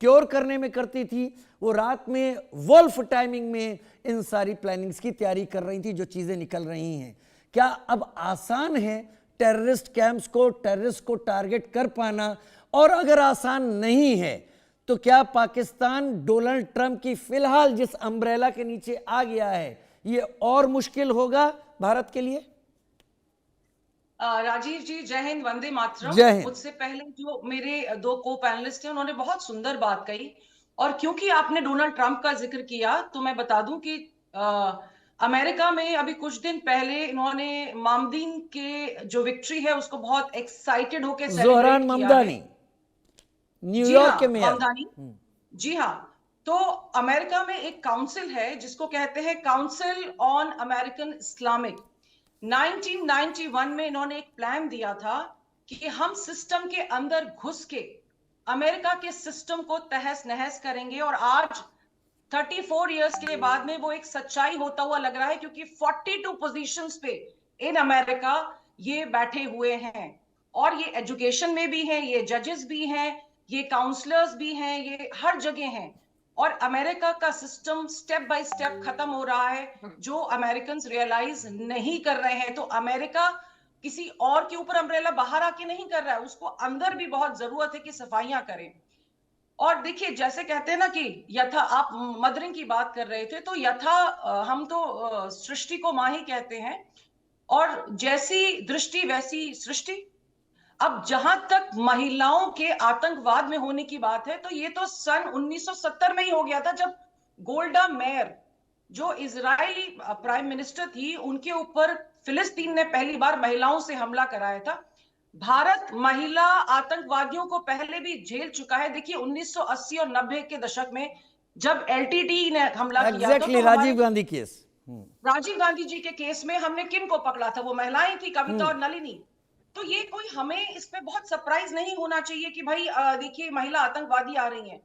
क्योर करने में करती थी, वो रात में वोल्फ टाइमिंग में इन सारी प्लानिंग्स की तैयारी कर रही थी जो चीज़ें निकल रही हैं। क्या अब आसान है टेररिस्ट कैंप्स को, टेररिस्ट को टारगेट कर पाना? और अगर आसान नहीं है तो क्या पाकिस्तान डोनाल्ड ट्रंप की फिलहाल जिस अम्ब्रेला के नीचे आ गया है, ये और मुश्किल होगा भारत के लिए? राजीव जी, जय हिंद, वंदे मातरम। जय हिंद। मुझसे पहले जो मेरे दो को पैनलिस्ट हैं उन्होंने बहुत सुंदर बात कही। और क्योंकि आपने डोनाल्ड ट्रंप का जिक्र किया तो मैं बता दूं कि अमेरिका में अभी कुछ दिन पहले इन्होंने मामदीन के जो विक्ट्री है उसको बहुत एक्साइटेड होकर जोहरान सेलिब्रेट किया है। ममदानी जी न्यूयॉर्क के हाँ, मेयर। ममदानी। जी हाँ। तो अमेरिका में एक काउंसिल है जिसको कहते हैं काउंसिल ऑन अमेरिकन इस्लामिक। 1991 में इन्होंने एक प्लान दिया था कि हम सिस्टम के अंदर घुस के अमेरिका के सिस्टम को तहस नहस करेंगे। और आज 34 इयर्स के बाद में वो एक सच्चाई होता हुआ लग रहा है, क्योंकि 42 पोजीशंस पे इन अमेरिका ये बैठे हुए हैं। और ये एजुकेशन में भी हैं, ये जजेस भी हैं, ये काउंसलर्स भी हैं, ये हर जगह हैं। और अमेरिका का सिस्टम स्टेप बाय स्टेप खत्म हो रहा है, जो अमेरिकन रियलाइज नहीं कर रहे हैं। तो अमेरिका किसी और के ऊपर अम्ब्रेला बाहर आके नहीं कर रहा है, उसको अंदर भी बहुत जरूरत है कि सफाइयां करें। और देखिए, जैसे कहते हैं ना कि यथा, आप मदरिंग की बात कर रहे थे, तो यथा हम तो सृष्टि को माँ ही कहते हैं, और जैसी दृष्टि वैसी सृष्टि। अब जहां तक महिलाओं के आतंकवाद में होने की बात है, तो ये तो सन 1970 में ही हो गया था, जब गोल्डा मेयर जो इजरायली प्राइम मिनिस्टर थी, उनके ऊपर फिलिस्तीन ने पहली बार महिलाओं से हमला कराया था। भारत महिला आतंकवादियों को पहले भी झेल चुका है। देखिए 1980 और 90 के दशक में जब एलटीटी ने हमला किया था, तो राजीव गांधी केस। राजीव गांधी जी के केस में हमने किन को पकड़ा था? वो महिलाएं थी, कविता और नलिनी। तो ये कोई, हमें इस पे बहुत सरप्राइज नहीं होना चाहिए कि भाई देखिए महिला आतंकवादी आ रही हैं।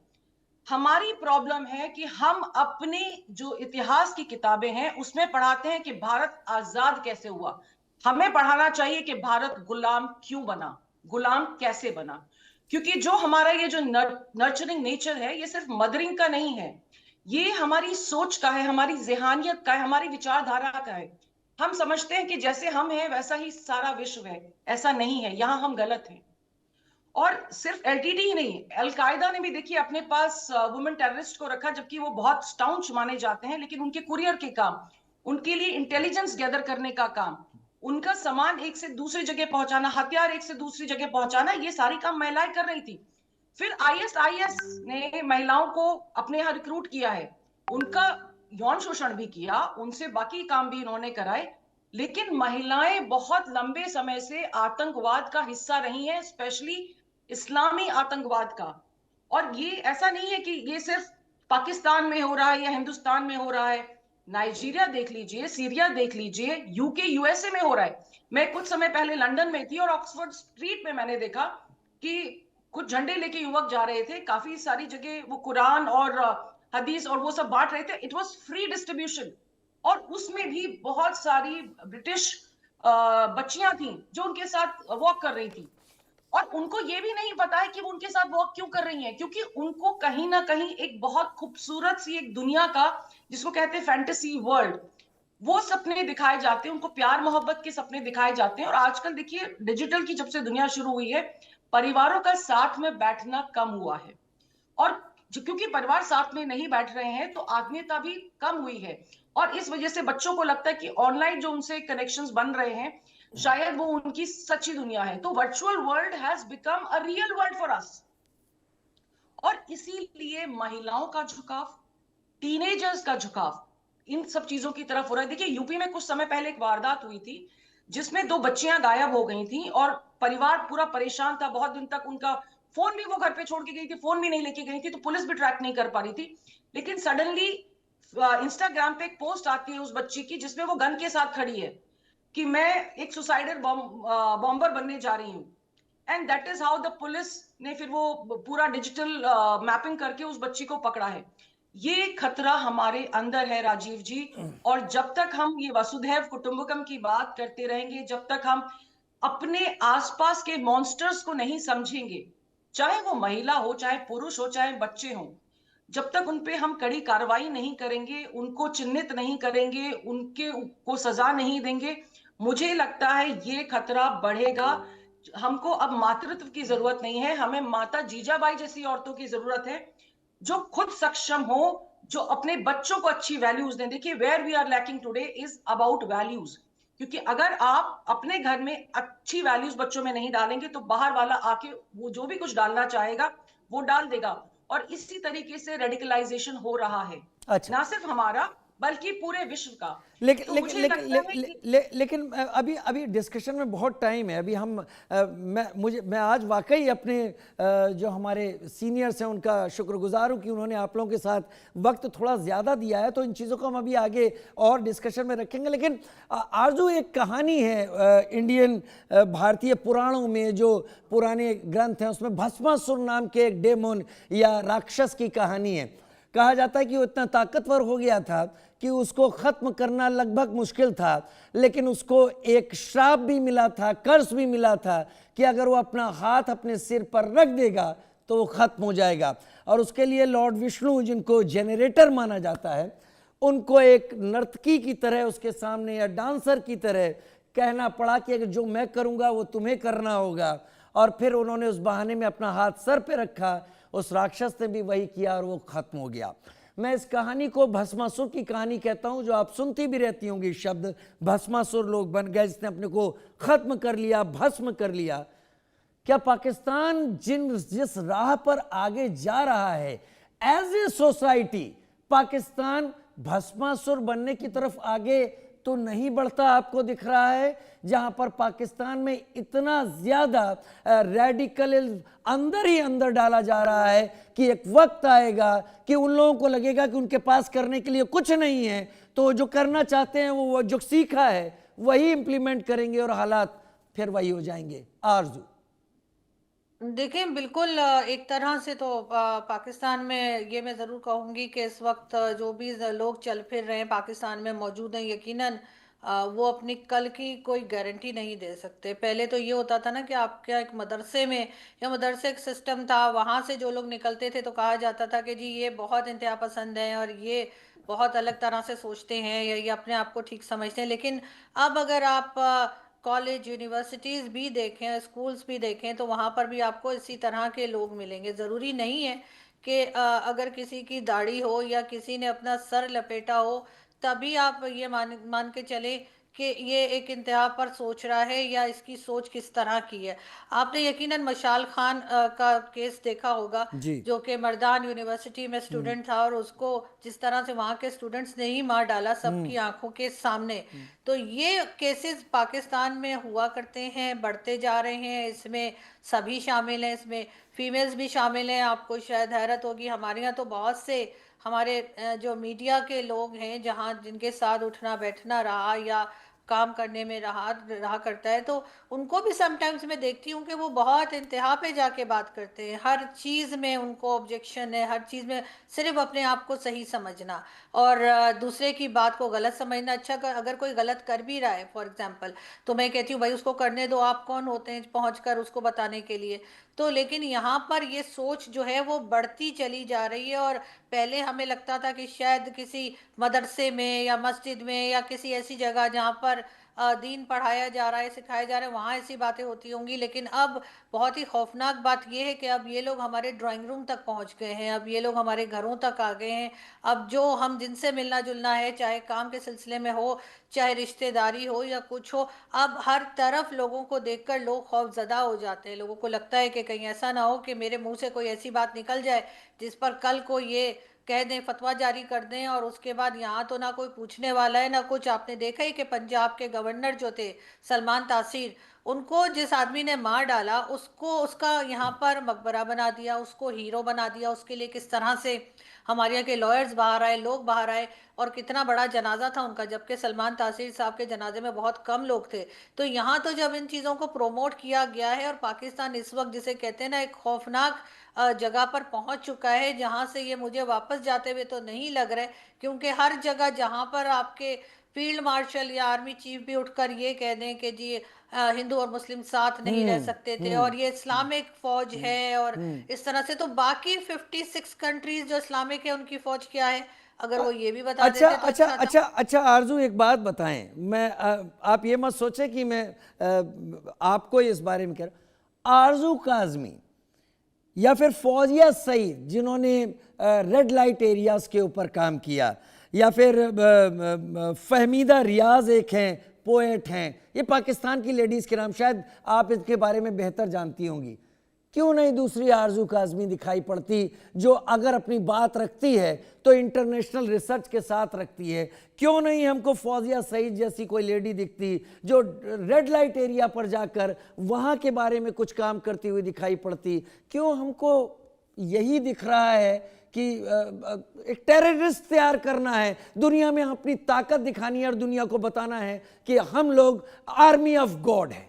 हमारी प्रॉब्लम है कि हम अपने जो इतिहास की किताबें हैं उसमें पढ़ाते हैं कि भारत आजाद कैसे हुआ। हमें पढ़ाना चाहिए कि भारत गुलाम क्यों बना, गुलाम कैसे बना। क्योंकि जो हमारा ये जो नर्चरिंग नेचर है, ये सिर्फ मदरिंग का नहीं है, ये हमारी सोच का है, हमारी जेहानियत का है, हमारी विचारधारा का है। हम समझते हैं कि जैसे हम हैं वैसा ही सारा विश्व है। ऐसा नहीं है, यहां हम गलत हैं। और सिर्फ एलटीटी ही नहीं, अलकायदा ने भी देखिए अपने पास वुमेन टेररिस्ट को रखा, जबकि वो बहुत स्टाउंच माने जाते हैं, लेकिन उनके कुरियर के काम, उनके लिए इंटेलिजेंस गैदर करने का काम, उनका सामान एक से दूसरी जगह पहुंचाना, हथियार एक से दूसरी जगह पहुंचाना, ये सारी काम महिलाएं कर रही थी। फिर आईएसआईएस ने महिलाओं को अपने यहाँ रिक्रूट किया है, उनका यौन शोषण भी किया, उनसे बाकी काम भी इन्होंने कराए। लेकिन महिलाएं बहुत लंबे समय से आतंकवाद का हिस्सा रही हैं, स्पेशली इस्लामी आतंकवाद का। और ये ऐसा नहीं है कि ये सिर्फ पाकिस्तान में हो रहा है या हिंदुस्तान में हो रहा है। नाइजीरिया देख लीजिए, सीरिया देख लीजिए, यूके यूएसए में हो रहा है। मैं कुछ समय पहले लंदन में थी और ऑक्सफोर्ड स्ट्रीट में मैंने देखा कि कुछ झंडे लेके युवक जा रहे थे, काफी सारी जगह वो कुरान और हदीस और वो सब बांट रहे थे। It was free distribution. और उसमें भी बहुत सारी ब्रिटिश बच्चियां थी जो उनके साथ वॉक कर रही थी। और उनको ये भी नहीं पता है कि वो उनके साथ वॉक क्यों कर रही हैं, क्योंकि उनको कहीं ना कहीं एक बहुत खूबसूरत सी एक दुनिया का, जिसको कहते हैं फैंटेसी वर्ल्ड, वो सपने दिखाए जाते हैं, उनको प्यार मोहब्बत के सपने दिखाए जाते हैं। और आजकल देखिए डिजिटल की जब से दुनिया शुरू हुई है, परिवारों का साथ में बैठना कम हुआ है। और क्योंकि परिवार साथ में नहीं बैठ रहे हैं, तो आत्मीयता भी कम हुई है। और इस वजह से बच्चों को लगता है कि ऑनलाइन जो उनसे कनेक्शंस बन रहे हैं, शायद वो उनकी सच्ची दुनिया है। तो virtual world has become a real world for us. और इसीलिए महिलाओं का झुकाव, टीनेजर्स का झुकाव इन सब चीजों की तरफ हो रहा है। देखिए यूपी में कुछ समय पहले एक वारदात हुई थी जिसमें 2 बच्चियां गायब हो गई थी और परिवार पूरा परेशान था। बहुत दिन तक उनका फोन भी वो घर पे छोड़ के गई थी, फोन भी नहीं लेके गई थी, तो पुलिस भी ट्रैक नहीं कर पा रही थी। लेकिन सडनली इंस्टाग्राम पे एक पोस्ट आती है उस बच्ची की, जिसमें वो गन के साथ खड़ी है कि मैं एक सुसाइडल बॉम्बर बनने जा रही हूँ। And that is how the police ने फिर वो पूरा डिजिटल मैपिंग करके उस बच्ची को पकड़ा है। ये खतरा हमारे अंदर है राजीव जी। और जब तक हम ये वसुधैव कुटुंबकम की बात करते रहेंगे, जब तक हम अपने आसपास के मॉन्स्टर्स को नहीं समझेंगे, चाहे वो महिला हो, चाहे पुरुष हो, चाहे बच्चे हों, जब तक उनपे हम कड़ी कार्रवाई नहीं करेंगे, उनको चिन्हित नहीं करेंगे, उनके को सजा नहीं देंगे, मुझे लगता है ये खतरा बढ़ेगा। हमको अब मातृत्व की जरूरत नहीं है, हमें माता जीजाबाई जैसी औरतों की जरूरत है जो खुद सक्षम हो, जो अपने बच्चों को अच्छी वैल्यूज दें। देखिए where we are lacking today is about values. क्योंकि अगर आप अपने घर में अच्छी वैल्यूज बच्चों में नहीं डालेंगे, तो बाहर वाला आके वो जो भी कुछ डालना चाहेगा वो डाल देगा। और इसी तरीके से रेडिकलाइजेशन हो रहा है, अच्छा। ना सिर्फ हमारा बल्कि पूरे विश्व का। लेकिन तो लेकिन मुझे लेकिन लगता ले, है ले, कि ले, लेकिन अभी अभी डिस्कशन में बहुत टाइम है। अभी हम मैं आज वाकई अपने जो हमारे सीनियर्स हैं उनका शुक्रगुजार हूँ कि उन्होंने आप लोगों के साथ वक्त थोड़ा ज़्यादा दिया है। तो इन चीज़ों को हम अभी आगे और डिस्कशन में रखेंगे। लेकिन आरजू, एक कहानी है इंडियन भारतीय पुराणों में, जो पुराने ग्रंथ हैं उसमें भस्मासुर नाम के एक डेमोन या राक्षस की कहानी है। कहा जाता है कि वो इतना ताकतवर हो गया था कि उसको खत्म करना लगभग मुश्किल था, लेकिन उसको एक श्राप भी मिला था, कर्स भी मिला था कि अगर वो अपना हाथ अपने सिर पर रख देगा तो वो खत्म हो जाएगा। और उसके लिए लॉर्ड विष्णु, जिनको जेनरेटर माना जाता है, उनको एक नर्तकी की तरह उसके सामने या डांसर की तरह कहना पड़ा कि अगर जो मैं करूँगा वो तुम्हें करना होगा। और फिर उन्होंने उस बहाने में अपना हाथ सर पे रखा, उस राक्षस ने भी वही किया और वो खत्म हो गया। मैं इस कहानी को भस्मासुर की कहानी कहता हूं, जो आप सुनती भी रहती होंगी शब्द भस्मासुर, लोग बन गए जिसने अपने को खत्म कर लिया, भस्म कर लिया। क्या पाकिस्तान जिस राह पर आगे जा रहा है, as a society Pakistan Bhasmasur बनने की तरफ आगे तो नहीं बढ़ता आपको दिख रहा है? जहां पर पाकिस्तान में इतना ज्यादा रेडिकल अंदर ही अंदर डाला जा रहा है कि एक वक्त आएगा कि उन लोगों को लगेगा कि उनके पास करने के लिए कुछ नहीं है, तो जो करना चाहते हैं वो जो सीखा है वही इंप्लीमेंट करेंगे और हालात फिर वही हो जाएंगे। आरजू। देखिए, बिल्कुल एक तरह से तो पाकिस्तान में ये मैं ज़रूर कहूँगी कि इस वक्त जो भी लोग चल फिर रहे हैं पाकिस्तान में मौजूद हैं, यकीनन वो अपनी कल की कोई गारंटी नहीं दे सकते। पहले तो ये होता था ना कि आपके एक मदरसे में या मदरसे का सिस्टम था, वहाँ से जो लोग निकलते थे तो कहा जाता था कि जी ये बहुत इंतहा पसंद है और ये बहुत अलग तरह से सोचते हैं या ये अपने आप को ठीक समझते हैं। लेकिन अब अगर आप कॉलेज, यूनिवर्सिटीज़ भी देखें, स्कूल्स भी देखें, तो वहाँ पर भी आपको इसी तरह के लोग मिलेंगे। ज़रूरी नहीं है कि अगर किसी की दाढ़ी हो या किसी ने अपना सर लपेटा हो, तभी आप ये मान के चलें कि ये एक इंतहा पर सोच रहा है या इसकी सोच किस तरह की है। आपने यकीनन मशाल खान का केस देखा होगा, जी। जो कि मर्दान यूनिवर्सिटी में स्टूडेंट था और उसको जिस तरह से वहाँ के स्टूडेंट्स ने ही मार डाला सबकी आंखों के सामने। तो ये केसेस पाकिस्तान में हुआ करते हैं, बढ़ते जा रहे हैं। इसमें सभी शामिल हैं, इसमें फीमेल्स भी शामिल हैं। आपको शायद हैरत होगी, हमारे यहाँ तो बहुत से हमारे जो मीडिया के लोग हैं, जहाँ जिनके साथ उठना बैठना रहा या काम करने में रहा करता है, तो उनको भी समटाइम्स मैं देखती हूँ कि वो बहुत इंतहा पे जाके बात करते हैं। हर चीज़ में उनको ऑब्जेक्शन है, हर चीज़ में सिर्फ अपने आप को सही समझना और दूसरे की बात को गलत समझना। अच्छा, अगर कोई गलत कर भी रहा है फॉर एग्जांपल, तो मैं कहती हूँ भाई उसको करने दो, आप कौन होते हैं पहुँच कर उसको बताने के लिए। तो लेकिन यहाँ पर ये सोच जो है वो बढ़ती चली जा रही है। और पहले हमें लगता था कि शायद किसी मदरसे में या मस्जिद में या किसी ऐसी जगह जहाँ पर दीन पढ़ाया जा रहा है, सिखाया जा रहा है, वहाँ ऐसी बातें होती होंगी। लेकिन अब बहुत ही खौफनाक बात यह है कि अब ये लोग हमारे ड्राइंग रूम तक पहुँच गए हैं, अब ये लोग हमारे घरों तक आ गए हैं। अब जो हम जिनसे मिलना जुलना है, चाहे काम के सिलसिले में हो, चाहे रिश्तेदारी हो या कुछ हो, अब हर तरफ लोगों को देखकर लोग खौफजदा हो जाते हैं। लोगों को लगता है कि कहीं ऐसा ना हो कि मेरे मुंह से कोई ऐसी बात निकल जाए जिस पर कल को ये कह दें, फतवा जारी कर दें और उसके बाद यहाँ तो ना कोई पूछने वाला है ना कुछ। आपने देखा ही कि पंजाब के गवर्नर जो थे सलमान तासीर, उनको जिस आदमी ने मार डाला उसको उसका यहाँ पर मकबरा बना दिया, उसको हीरो बना दिया। उसके लिए किस तरह से हमारे यहाँ के लॉयर्स बाहर आए, लोग बाहर आए और कितना बड़ा जनाजा था उनका, जबकि सलमान तासीर साहब के जनाजे में बहुत कम लोग थे। तो यहाँ तो जब इन चीज़ों को प्रोमोट किया गया है और पाकिस्तान इस वक्त जिसे कहते हैं ना एक खौफनाक जगह पर पहुंच चुका है, जहां से ये मुझे वापस जाते हुए तो नहीं लग रहा है। क्योंकि हर जगह जहां पर आपके फील्ड मार्शल या आर्मी चीफ भी उठकर ये कह दें कि जी हिंदू और मुस्लिम साथ नहीं रह सकते थे और ये इस्लामिक फौज है और इस तरह से, तो बाकी 56 कंट्रीज जो इस्लामिक है उनकी फौज क्या है, अगर वो ये भी बता अच्छा देते तो अच्छा अच्छा था। अच्छा अच्छा आरजू, एक बात बताएं। मैं आप ये मत सोचे कि मैं आपको इस बारे में कह रहा हूं। आरजू काज़मी या फिर फौजिया सईद, जिन्होंने रेड लाइट एरियाज के ऊपर काम किया, या फिर फहमीदा रियाज एक हैं, पोएट हैं, ये पाकिस्तान की लेडीज़ के नाम, शायद आप इसके बारे में बेहतर जानती होंगी। क्यों नहीं दूसरी आरजू काज़मी दिखाई पड़ती जो अगर अपनी बात रखती है तो इंटरनेशनल रिसर्च के साथ रखती है? क्यों नहीं हमको फौजिया सईद जैसी कोई लेडी दिखती जो रेड लाइट एरिया पर जाकर वहाँ के बारे में कुछ काम करती हुई दिखाई पड़ती? क्यों हमको यही दिख रहा है कि एक टेररिस्ट तैयार करना है, दुनिया में अपनी ताकत दिखानी है और दुनिया को बताना है कि हम लोग आर्मी ऑफ गॉड है?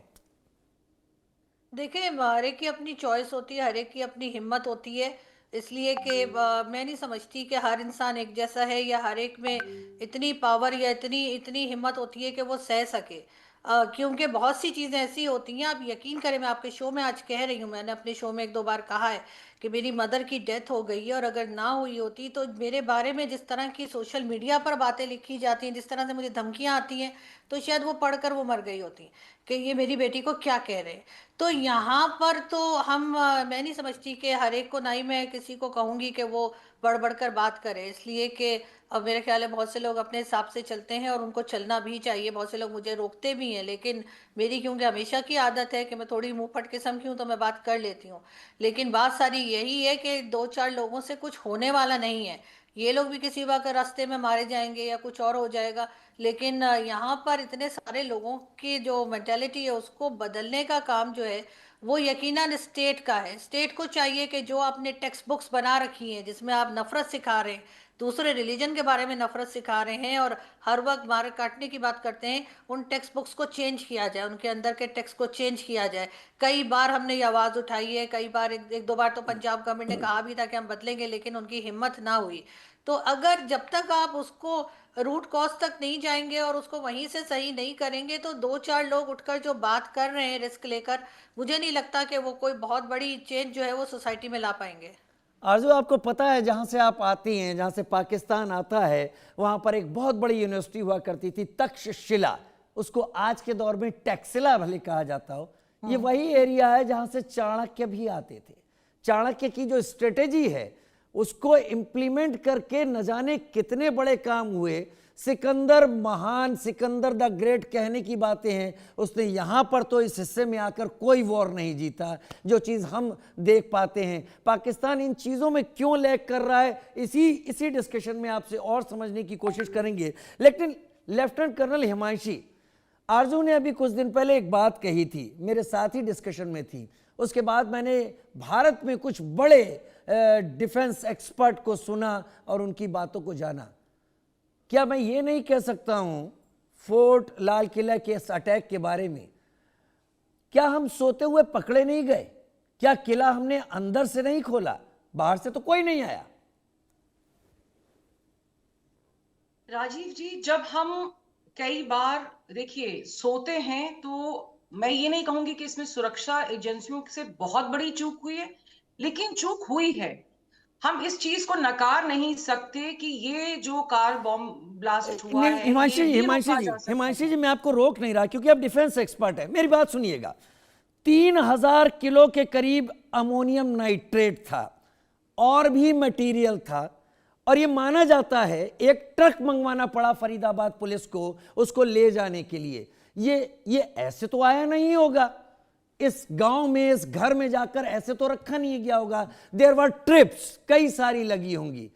देखिए, हर एक की अपनी चॉइस होती है, हर एक की अपनी हिम्मत होती है। इसलिए कि मैं नहीं समझती कि हर इंसान एक जैसा है या हर एक में इतनी पावर या इतनी इतनी हिम्मत होती है कि वो सह सके। क्योंकि बहुत सी चीज़ें ऐसी होती हैं, आप यकीन करें, मैं आपके शो में आज कह रही हूँ, मैंने अपने शो में एक दो बार कहा है कि मेरी मदर की डेथ हो गई है, और अगर ना हुई होती तो मेरे बारे में जिस तरह की सोशल मीडिया पर बातें लिखी जाती हैं, जिस तरह से मुझे धमकियाँ आती हैं, तो शायद वो पढ़कर वो मर गई होती कि ये मेरी बेटी को क्या कह रहे हैं। तो यहाँ पर तो मैं नहीं समझती कि हर एक को, ना ही मैं किसी को कहूँगी कि वो बढ़ बढ़ कर बात करे, इसलिए कि अब मेरे ख्याल है बहुत से लोग अपने हिसाब से चलते हैं और उनको चलना भी चाहिए। बहुत से लोग मुझे रोकते भी हैं, लेकिन मेरी क्योंकि हमेशा की आदत है कि मैं थोड़ी मुंह फट किस्म की हूँ, तो मैं बात कर लेती हूँ। लेकिन बात सारी यही है कि दो चार लोगों से कुछ होने वाला नहीं है। ये लोग भी किसी वक्त रास्ते में मारे जाएंगे या कुछ और हो जाएगा, लेकिन यहाँ पर इतने सारे लोगों की जो मेंटेलिटी है उसको बदलने का काम जो है वो यकीनन स्टेट का है। स्टेट को चाहिए कि जो आपने टेक्स्ट बुक्स बना रखी हैं जिसमें आप नफरत सिखा रहे हैं, दूसरे रिलीजन के बारे में नफरत सिखा रहे हैं और हर वक्त मार काटने की बात करते हैं, उन टेक्स्ट बुक्स को चेंज किया जाए, उनके अंदर के टेक्स्ट को चेंज किया जाए। कई बार हमने ये आवाज़ उठाई है, कई बार एक दो बार तो पंजाब गवर्नमेंट ने कहा भी था कि हम बदलेंगे, लेकिन उनकी हिम्मत ना हुई। तो अगर जब तक आप उसको रूट कॉज तक नहीं जाएंगे और उसको वहीं से सही नहीं करेंगे, तो दो चार लोग उठकर जो बात कर रहे हैं रिस्क लेकर, मुझे नहीं लगता कि वो कोई बहुत बड़ी चेंज जो है वो सोसाइटी में ला पाएंगे। आरजू, आपको पता है जहाँ से आप आती हैं, जहाँ से पाकिस्तान आता है, वहाँ पर एक बहुत बड़ी यूनिवर्सिटी हुआ करती थी, तक्षशिला। उसको आज के दौर में टैक्सिला भले कहा जाता हो। ये वही एरिया है जहाँ से चाणक्य भी आते थे। चाणक्य की जो स्ट्रेटेजी है उसको इम्प्लीमेंट करके न जाने कितने बड़े काम हुए। सिकंदर महान, सिकंदर द ग्रेट कहने की बातें हैं, उसने यहाँ पर तो इस हिस्से में आकर कोई वॉर नहीं जीता, जो चीज़ हम देख पाते हैं। पाकिस्तान इन चीज़ों में क्यों लैग कर रहा है, इसी डिस्कशन में आपसे और समझने की कोशिश करेंगे। लेकिन लेफ्टिनेंट कर्नल हिमांशी, आरजू ने अभी कुछ दिन पहले एक बात कही थी, मेरे साथ ही डिस्कशन में थी। उसके बाद मैंने भारत में कुछ बड़े डिफेंस एक्सपर्ट को सुना और उनकी बातों को जाना। क्या मैं ये नहीं कह सकता हूं फोर्ट लाल किला के इस अटैक के बारे में, क्या हम सोते हुए पकड़े नहीं गए? क्या किला हमने अंदर से नहीं खोला? बाहर से तो कोई नहीं आया। राजीव जी, जब हम कई बार देखिए सोते हैं, तो मैं ये नहीं कहूंगी कि इसमें सुरक्षा एजेंसियों से बहुत बड़ी चूक हुई है, लेकिन चूक हुई है। हम इस चीज को नकार नहीं सकते कि ये जो कार बॉम्ब ब्लास्ट हुआ नहीं, है, हिमांशी ये हिमांशी रोका जी जा सकता हिमांशी है। जी, मैं आपको रोक नहीं रहा क्योंकि आप डिफेंस एक्सपर्ट है। मेरी बात सुनिएगा। 3000 किलो के करीब अमोनियम नाइट्रेट था और भी मटेरियल था, और ये माना जाता है एक ट्रक मंगवाना पड़ा फरीदाबाद पुलिस को उसको ले जाने के लिए। ये ऐसे तो आया नहीं होगा, इस गांव में, इस घर में जाकर ऐसे तो रखा नहीं गया होगा। देयर वर ट्रिप्स कई सारी लगी होंगी।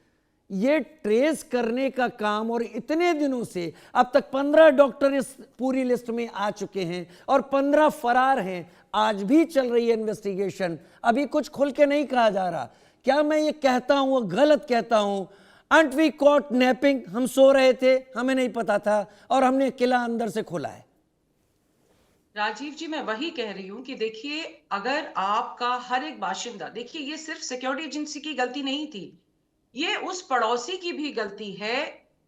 ये ट्रेस करने का काम, और इतने दिनों से अब तक 15 डॉक्टर इस पूरी लिस्ट में आ चुके हैं और 15 फरार हैं। आज भी चल रही है इन्वेस्टिगेशन, अभी कुछ खुल के नहीं कहा जा रहा। क्या मैं ये कहता हूं, गलत कहता हूं? अनट वी कॉट नैपिंग, हम सो रहे थे, हमें नहीं पता था और हमने किला अंदर से खोला है। राजीव जी, मैं वही कह रही हूं कि देखिए, अगर आपका हर एक बाशिंदा, देखिए ये सिर्फ सिक्योरिटी एजेंसी की गलती नहीं थी, ये उस पड़ोसी की भी गलती है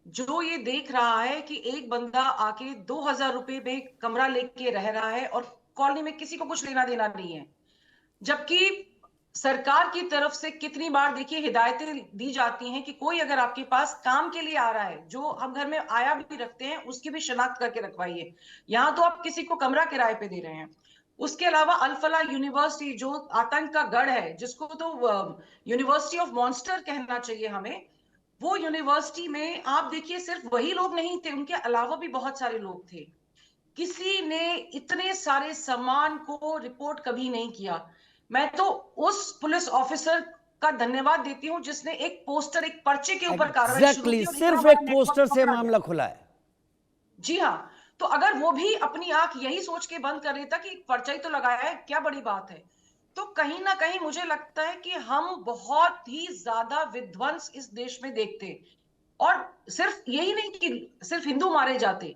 जो ये देख रहा है कि एक बंदा आके 2000 रुपए में कमरा लेके रह रहा है और कॉलोनी में किसी को कुछ लेना देना नहीं है। जबकि सरकार की तरफ से कितनी बार देखिए हिदायतें दी जाती हैं कि कोई अगर आपके पास काम के लिए आ रहा है, जो हम घर में आया भी रखते हैं, उसकी भी शनाख्त करके रखवाइए। यहाँ तो आप किसी को कमरा किराए पे दे रहे हैं। उसके अलावा अल-फलाह यूनिवर्सिटी जो आतंक का गढ़ है, जिसको तो यूनिवर्सिटी ऑफ मॉन्स्टर कहना चाहिए हमें, वो यूनिवर्सिटी में आप देखिए सिर्फ वही लोग नहीं थे, उनके अलावा भी बहुत सारे लोग थे। किसी ने इतने सारे सामान को रिपोर्ट कभी नहीं किया। मैं तो उस पुलिस ऑफिसर का धन्यवाद देती हूँ जिसने एक पोस्टर, एक पर्चे के ऊपर कार्रवाई शुरू एग्जैक्टली की और इतना सिर्फ बड़ा एक नेटवर्क पोस्टर से पकड़ा मामला गया। खुला है। जी हाँ, तो अगर वो भी अपनी आंख यही सोच के बंद कर लेता कि पर्चा ही तो लगाया है, क्या बड़ी बात है, तो कहीं ना कहीं मुझे लगता है कि हम बहुत ही ज्यादा विध्वंस इस देश में देखते। और सिर्फ यही नहीं कि सिर्फ हिंदू मारे जाते,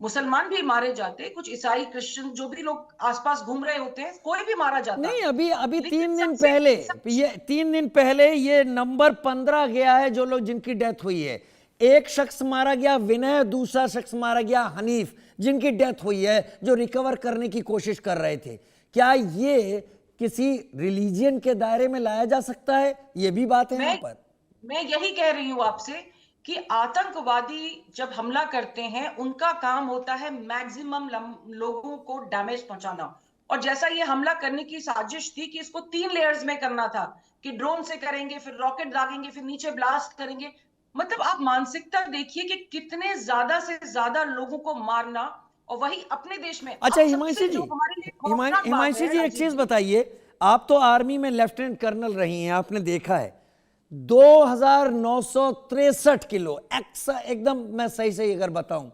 मुसलमान भी मारे जाते, कुछ ईसाई, क्रिश्चियन, जो भी लोग आसपास घूम रहे होते हैं, कोई भी मारा जाता। नहीं, अभी अभी लेकिन 3 दिन सबसे पहले, ये 3 दिन पहले ये नंबर 15 गया है जो लोग जिनकी डेथ हुई है। एक शख्स मारा गया विनय, दूसरा शख्स मारा गया हनीफ, जिनकी डेथ हुई है, जो रिकवर करने की कोशिश कर रहे थे। क्या ये किसी रिलीजियन के दायरे में लाया जा सकता है? ये भी बात है यहाँ मैं पर। मैं यही कह रही हूं आपसे कि आतंकवादी जब हमला करते हैं, उनका काम होता है मैक्सिमम लोगों को डैमेज पहुंचाना। और जैसा ये हमला करने की साजिश थी कि इसको 3 लेयर्स में करना था, कि ड्रोन से करेंगे, फिर रॉकेट दागेंगे, फिर नीचे ब्लास्ट करेंगे। मतलब आप मानसिकता देखिए कि कितने ज्यादा से ज्यादा लोगों को मारना, और वही अपने देश में। अच्छा अब हिमांशी सबसे जी, जो हमारे लिए खौफनाक बात हिमांशी है, जी एक राजीव चीज जी, बताइए। आप तो आर्मी में लेफ्टिनेंट कर्नल रही हैं, आपने देखा है 2963 किलो एकदम, मैं सही सही अगर बताऊं,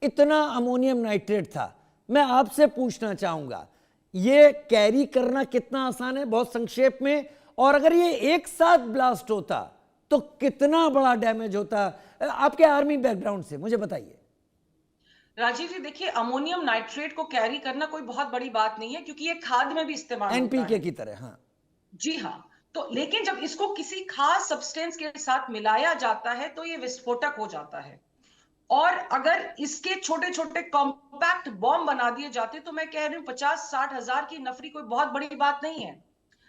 इतना अमोनियम नाइट्रेट था। मैं आपसे पूछना चाहूंगा, ये कैरी करना कितना आसान है, बहुत संक्षेप में, और अगर ये एक साथ ब्लास्ट होता तो कितना बड़ा डैमेज होता? आपके आर्मी बैकग्राउंड से मुझे बताइए। राजीव जी देखिए, अमोनियम नाइट्रेट को कैरी करना कोई बहुत बड़ी बात नहीं है, क्योंकि ये खाद में भी इस्तेमाल होता एनपीके है। की तरह, हाँ। जी हाँ। तो लेकिन जब इसको किसी खास सब्सटेंस के साथ मिलाया जाता है तो ये विस्फोटक हो जाता है। और अगर इसके छोटे छोटे कॉम्पैक्ट बॉम्ब बना दिए जाते, तो मैं कह रही हूँ 50-60 हजार की नफरी कोई बहुत बड़ी बात नहीं है।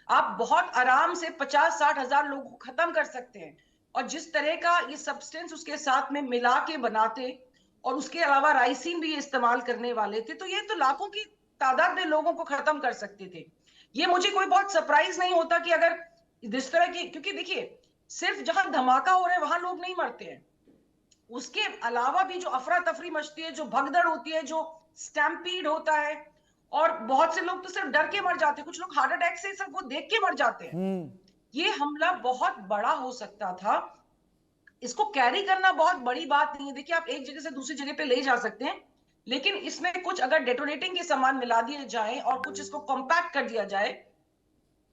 आप बहुत आराम से 50-60 हजार लोगों को खत्म कर सकते हैं। और जिस तरह का ये सब्सटेंस उसके साथ में मिला के बनाते, और उसके अलावा राइसिन भी ये इस्तेमाल करने वाले थे, तो ये तो लाखों की तादाद में लोगों को खत्म कर सकते थे। ये मुझे कोई बहुत सरप्राइज नहीं होता कि अगर जिस तरह की, क्योंकि देखिए सिर्फ जहां धमाका हो रहा है वहां लोग नहीं मरते हैं, उसके अलावा भी जो अफरा तफरी मचती है, जो भगदड़ होती है, जो स्टैम्पीड होता है, और बहुत से लोग तो सिर्फ डर के मर जाते हैं, कुछ लोग हार्ट अटैक से सब वो देख के मर जाते हैं। ये हमला बहुत बड़ा हो सकता था। इसको कैरी करना बहुत बड़ी बात नहीं है। देखिए आप एक जगह से दूसरी जगह पे ले जा सकते हैं, लेकिन इसमें कुछ अगर डेटोनेटिंग के सामान मिला दिए जाए और कुछ इसको कॉम्पैक्ट कर दिया जाए,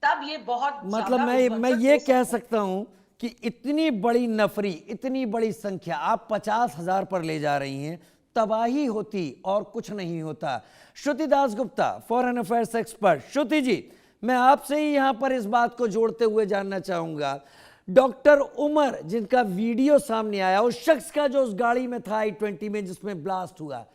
तब ये बहुत मतलब ज्यादा मैं विध्वंसक ये हो कह सकता है। सकता हूं कि इतनी बड़ी नफरी, इतनी बड़ी संख्या आप 50,000 पर ले जा रही हैं, तबाही होती और कुछ नहीं होता। श्रुति दासगुप्ता, फॉरेन अफेयर्स एक्सपर्ट। श्रुति जी, मैं आपसे ही यहां पर इस बात को जोड़ते हुए जानना चाहूंगा, डॉक्टर उमर जिनका वीडियो सामने आया, उस शख्स का जो उस गाड़ी में था i20 में जिसमें ब्लास्ट हुआ,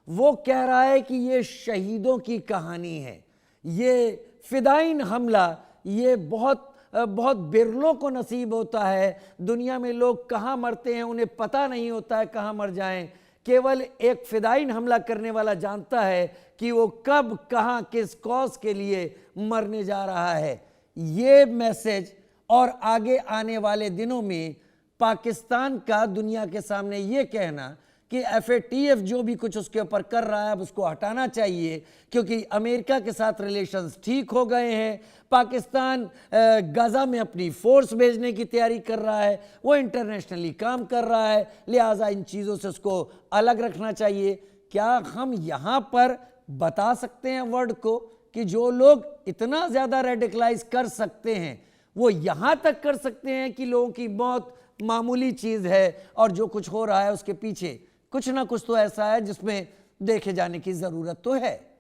वो कह रहा है कि ये शहीदों की कहानी है, ये फिदाइन हमला, ये बहुत बहुत बिरलों को नसीब होता है। दुनिया में लोग कहाँ मरते हैं उन्हें पता नहीं होता है, कहाँ मर जाएं। केवल एक फिदाइन हमला करने वाला जानता है कि वो कब, कहाँ, किस कॉज के लिए मरने जा रहा है। ये मैसेज और आगे आने वाले दिनों में पाकिस्तान का दुनिया के सामने ये कहना कि FATF जो भी कुछ उसके ऊपर कर रहा है अब उसको हटाना चाहिए, क्योंकि अमेरिका के साथ रिलेशंस ठीक हो गए हैं। पाकिस्तान गाजा में अपनी फोर्स भेजने की तैयारी कर रहा है, वो इंटरनेशनली काम कर रहा है, लिहाजा इन चीज़ों से उसको अलग रखना चाहिए। क्या हम यहाँ पर बता सकते हैं वर्ल्ड को कि जो लोग इतना ज़्यादा रेडिकलाइज कर सकते हैं वो यहाँ तक कर सकते हैं कि लोगों की मौत मामूली चीज़ है और जो कुछ हो रहा है उसके पीछे कुछ ना कुछ तो ऐसा है जिसमें देखे जाने की ज़रूरत तो है?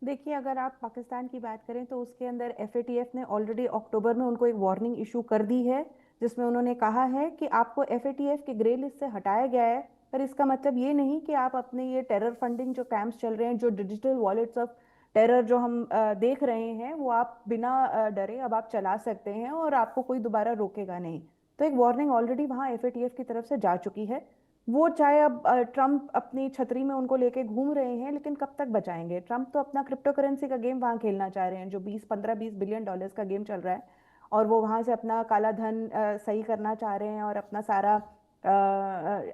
देखिए, अगर आप पाकिस्तान की बात करें तो उसके अंदर FATF ने ऑलरेडी अक्टूबर में उनको एक वार्निंग इशू कर दी है, जिसमें उन्होंने कहा है कि आपको FATF के ग्रे लिस्ट से हटाया गया है, पर इसका मतलब ये नहीं कि आप अपने ये टेरर फंडिंग जो कैंप्स चल रहे हैं, जो डिजिटल वॉलेट्स ऑफ टेरर जो हम देख रहे हैं, वो आप बिना डरे अब आप चला सकते हैं और आपको कोई दोबारा रोकेगा नहीं। तो एक वार्निंग ऑलरेडी वहाँ FATF की तरफ से जा चुकी है। वो चाहे अब ट्रम्प अपनी छतरी में उनको लेके घूम रहे हैं, लेकिन कब तक बचाएंगे? ट्रम्प तो अपना क्रिप्टो करेंसी का गेम वहाँ खेलना चाह रहे हैं, जो 20 बिलियन डॉलर्स का गेम चल रहा है, और वो वहाँ से अपना काला धन सही करना चाह रहे हैं और अपना सारा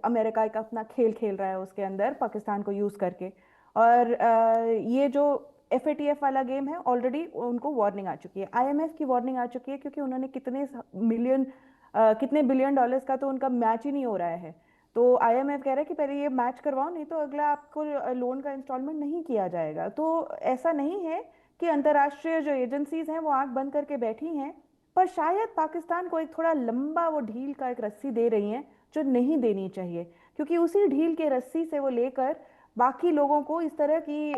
अमेरिका का अपना खेल खेल रहा है उसके अंदर, पाकिस्तान को यूज़ करके। और ये जो FATF वाला गेम है, ऑलरेडी उनको वार्निंग आ चुकी है, IMF की वार्निंग आ चुकी है, क्योंकि उन्होंने कितने बिलियन डॉलर्स का तो उनका मैच ही नहीं हो रहा है। तो IMF कह रहा है कि पहले ये मैच करवाओ, नहीं तो अगला आपको लोन का इंस्टॉलमेंट नहीं किया जाएगा। तो ऐसा नहीं है कि अंतर्राष्ट्रीय जो एजेंसीज हैं वो आंख बंद करके बैठी हैं, पर शायद पाकिस्तान को एक थोड़ा लंबा वो ढील का एक रस्सी दे रही हैं जो नहीं देनी चाहिए, क्योंकि उसी ढील के रस्सी से वो लेकर बाकी लोगों को इस तरह की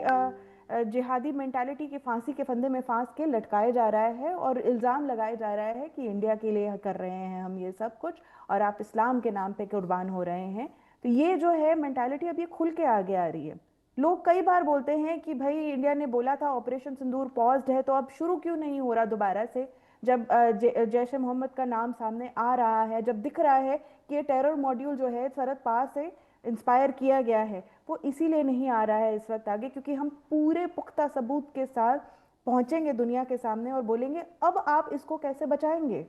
जिहादी मेंटालिटी की फांसी के फंदे में फांस के लटकाया जा रहा है और इल्ज़ाम लगाया जा रहा है कि इंडिया के लिए कर रहे हैं हम ये सब कुछ, और आप इस्लाम के नाम पे कुर्बान हो रहे हैं। तो ये जो है मेंटालिटी अब ये खुल के आगे आ रही है। लोग कई बार बोलते हैं कि भाई इंडिया ने बोला था ऑपरेशन सिंदूर पॉज्ड है, तो अब शुरू क्यों नहीं हो रहा दोबारा से, जब जैश ए मोहम्मद का नाम सामने आ रहा है, जब दिख रहा है कि ये टेरर मॉड्यूल जो है सरहद पार से इंस्पायर किया गया है। वो इसीलिए नहीं आ रहा है इस वक्त आगे, क्योंकि हम पूरे पुख्ता सबूत के साथ पहुंचेंगे दुनिया के सामने और बोलेंगे अब आप इसको कैसे बचाएंगे।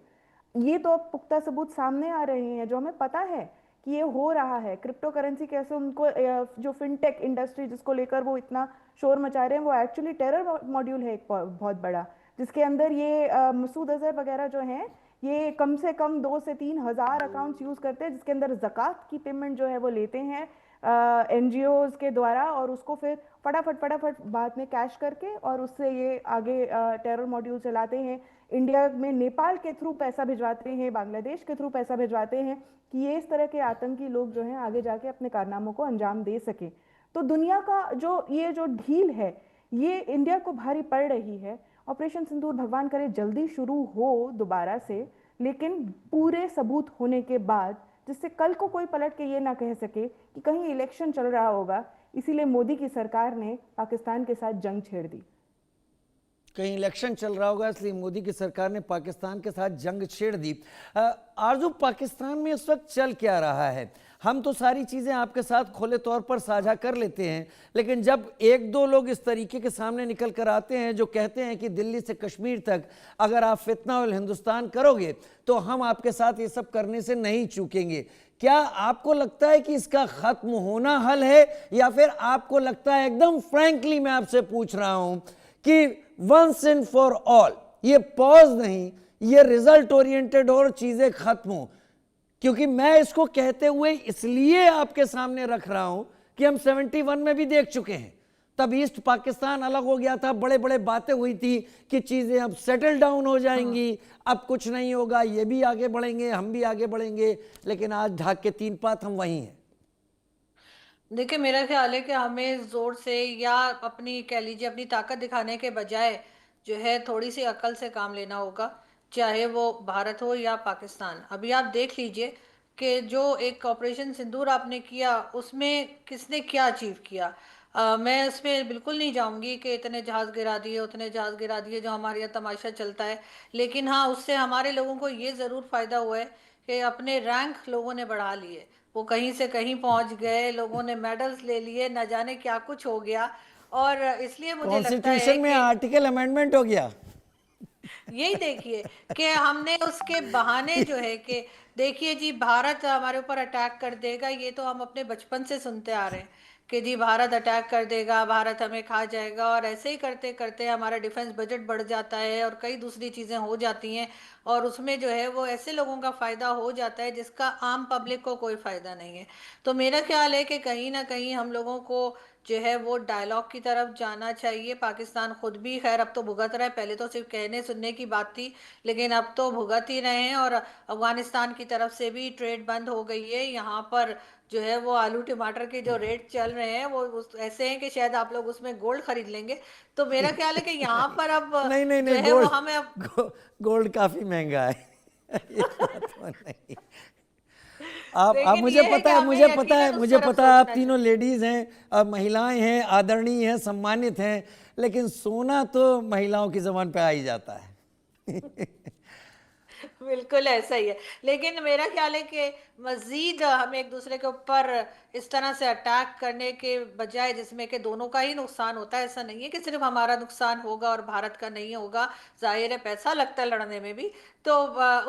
ये तो अब पुख्ता सबूत सामने आ रहे हैं जो हमें पता है कि ये हो रहा है। क्रिप्टो करेंसी कैसे उनको जो फिनटेक इंडस्ट्री जिसको लेकर वो इतना शोर मचा रहे हैं, वो एक्चुअली टेरर मॉड्यूल है एक बहुत बड़ा, जिसके अंदर ये मसूद अजहर वगैरह जो हैं ये कम से कम 2 से 3 हज़ार अकाउंट्स यूज़ करते हैं, जिसके अंदर ज़कात की पेमेंट जो है वो लेते हैं NGOs के द्वारा, और उसको फिर फटाफट बाद में कैश करके और उससे ये आगे टेरर मॉड्यूल चलाते हैं। इंडिया में नेपाल के थ्रू पैसा भिजवाते हैं, बांग्लादेश के थ्रू पैसा भिजवाते हैं कि ये इस तरह के आतंकी लोग जो हैं आगे जाके अपने कारनामों को अंजाम दे सकें। तो दुनिया का ये जो ढील है ये इंडिया को भारी पड़ रही है। ऑपरेशन सिंदूर भगवान करे जल्दी शुरू हो दोबारा से, लेकिन पूरे सबूत होने के बाद, जिससे कल को कोई पलट के ये ना कह सके कि कहीं इलेक्शन चल रहा होगा, इसीलिए मोदी की सरकार ने पाकिस्तान के साथ जंग छेड़ दी। कहीं इलेक्शन चल रहा होगा इसलिए मोदी की सरकार ने पाकिस्तान के साथ जंग छेड़ दी। आरजू, पाकिस्तान में इस वक्त चल क्या रहा है? हम तो सारी चीज़ें आपके साथ खुले तौर पर साझा कर लेते हैं, लेकिन जब एक दो लोग इस तरीके के सामने निकल कर आते हैं जो कहते हैं कि दिल्ली से कश्मीर तक अगर आप फितना और हिंदुस्तान करोगे तो हम आपके साथ ये सब करने से नहीं चूकेंगे, क्या आपको लगता है कि इसका खत्म होना हल है, या फिर आपको लगता है, एकदम फ्रैंकली मैं आपसे पूछ रहा हूं, कि वंस एंड फॉर ऑल ये पॉज नहीं, ये रिजल्ट ओरिएंटेड और चीजें खत्म हो? क्योंकि मैं इसको कहते हुए इसलिए आपके सामने रख रहा हूं कि हम 71 में भी देख चुके हैं, तब ईस्ट पाकिस्तान अलग हो गया था, बड़े बड़े बातें हुई थी कि चीजें अब सेटल डाउन हो जाएंगी, अब कुछ नहीं होगा, ये भी आगे बढ़ेंगे, हम भी आगे बढ़ेंगे, लेकिन आज ढाक के 3 पात हम वहीं हैं। देखिए, मेरा ख्याल है कि हमें जोर से या अपनी कह लीजिए अपनी ताकत दिखाने के बजाय जो है थोड़ी सी अकल से काम लेना होगा, चाहे वो भारत हो या पाकिस्तान। अभी आप देख लीजिए कि जो एक ऑपरेशन सिंदूर आपने किया उसमें किसने क्या अचीव किया। मैं उसमें बिल्कुल नहीं जाऊंगी कि इतने जहाज गिरा दिए उतने जहाज गिरा दिए जो हमारे यहाँ तमाशा चलता है, लेकिन हाँ उससे हमारे लोगों को ये ज़रूर फ़ायदा हुआ है कि अपने रैंक लोगों ने बढ़ा लिए, वो कहीं से कहीं पहुंच गए, लोगों ने मेडल्स ले लिए, न जाने क्या कुछ हो गया। और इसलिए मुझे लगता है कॉन्स्टिट्यूशन में कि आर्टिकल अमेंडमेंट हो गया। यही देखिए कि हमने उसके बहाने जो है कि देखिए जी भारत हमारे ऊपर अटैक कर देगा, ये तो हम अपने बचपन से सुनते आ रहे हैं कि जी भारत अटैक कर देगा, भारत हमें खा जाएगा, और ऐसे ही करते करते हमारा डिफेंस बजट बढ़ जाता है और कई दूसरी चीज़ें हो जाती हैं, और उसमें जो है वो ऐसे लोगों का फ़ायदा हो जाता है जिसका आम पब्लिक को कोई फ़ायदा नहीं है। तो मेरा ख्याल है कि कहीं ना कहीं हम लोगों को जो है वो डायलॉग की तरफ जाना चाहिए। पाकिस्तान खुद भी खैर अब तो भुगत रहा है, पहले तो सिर्फ कहने सुनने की बात थी, लेकिन अब तो भुगत ही रहे हैं। और अफगानिस्तान की तरफ से भी ट्रेड बंद हो गई है। यहाँ पर जो है वो आलू टमाटर के जो रेट चल रहे हैं वो ऐसे हैं कि शायद आप लोग उसमें गोल्ड खरीद लेंगे। तो मेरा ख्याल है कि यहाँ पर अब नहीं नहीं जो नहीं, है वो हमें अब गोल्ड काफी महंगा है। ये बात तो नहीं। आप लेकिन मुझे ये है कि पता है, हमें मुझे पता है, यकीनन उस मुझे तरफ पता है, आप सोचना तीनों लेडीज हैं, महिलाएं हैं, आदरणीय हैं, सम्मानित हैं, लेकिन सोना तो महिलाओं की जबान पे आ ही जाता है। बिल्कुल ऐसा ही है। लेकिन मेरा ख्याल है कि मजीद हमें एक दूसरे के ऊपर इस तरह से अटैक करने के बजाय, जिसमें कि दोनों का ही नुकसान होता है, ऐसा नहीं है कि सिर्फ हमारा नुकसान होगा और भारत का नहीं होगा। जाहिर है पैसा लगता है लड़ने में भी। तो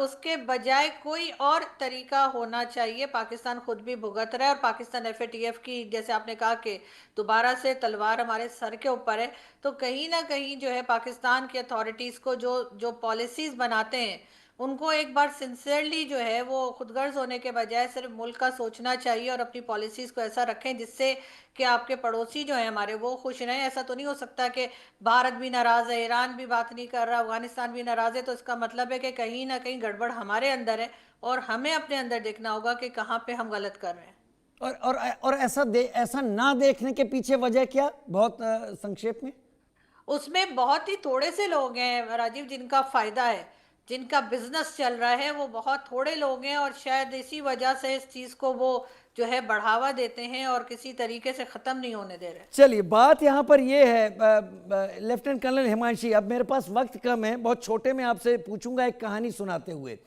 उसके बजाय कोई और तरीका होना चाहिए। पाकिस्तान खुद भी भुगत रहा है, और पाकिस्तान एफएटीएफ की, जैसे आपने कहा कि दोबारा से तलवार हमारे सर के ऊपर है, तो कहीं ना कहीं जो है पाकिस्तान की अथॉरिटीज़ को जो जो पॉलिसीज़ बनाते हैं, उनको एक बार सिंसियरली जो है वो खुदगर्ज होने के बजाय सिर्फ मुल्क का सोचना चाहिए, और अपनी पॉलिसीज़ को ऐसा रखें जिससे कि आपके पड़ोसी जो है हमारे वो खुश रहें। ऐसा तो नहीं हो सकता कि भारत भी नाराज़ है, ईरान भी बात नहीं कर रहा, अफगानिस्तान भी नाराज़ है, तो इसका मतलब है कि कहीं ना कहीं गड़बड़ हमारे अंदर है, और हमें अपने अंदर देखना होगा कि कहाँ पे हम गलत कर रहे हैं। और ऐसा ना देखने के पीछे वजह क्या, बहुत संक्षेप में? उसमें बहुत ही थोड़े से लोग हैं राजीव, जिनका फायदा है, जिनका बिजनेस चल रहा है, वो बहुत थोड़े लोग हैं, और शायद इसी वजह से इस चीज को वो जो है बढ़ावा देते हैं और किसी तरीके से खत्म नहीं होने दे रहे। चलिए, बात यहाँ पर ये है लेफ्टिनेंट कर्नल हिमांशी, अब मेरे पास वक्त कम है, बहुत छोटे में आपसे पूछूंगा एक कहानी सुनाते हुए।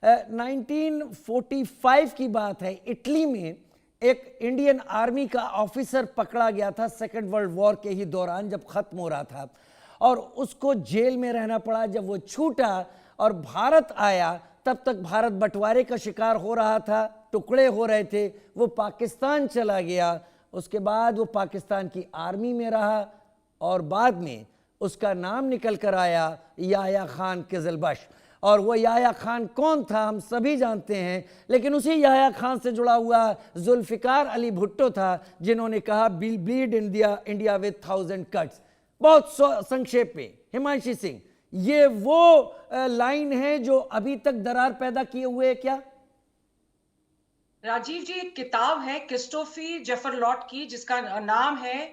1945 की बात है, इटली में एक इंडियन आर्मी का ऑफिसर पकड़ा गया था सेकेंड वर्ल्ड वॉर के ही दौरान, जब खत्म हो रहा था, और उसको जेल में रहना पड़ा। जब वो छूटा और भारत आया, तब तक भारत बंटवारे का शिकार हो रहा था, टुकड़े हो रहे थे, वो पाकिस्तान चला गया। उसके बाद वो पाकिस्तान की आर्मी में रहा, और बाद में उसका नाम निकल कर आया याह्या खान किज़लबश। और वो याह्या खान कौन था हम सभी जानते हैं, लेकिन उसी याह्या खान से जुड़ा हुआ जुल्फ़िकार अली भुट्टो था, जिन्होंने कहा ब्लीड इंडिया विद 1000 कट्स। बहुत संक्षेप में हिमांशी सिंह, ये वो लाइन है जो अभी तक दरार पैदा किए हुए है क्या? राजीव जी, एक किताब है क्रिस्टोफी जेफरलॉट की, जिसका नाम है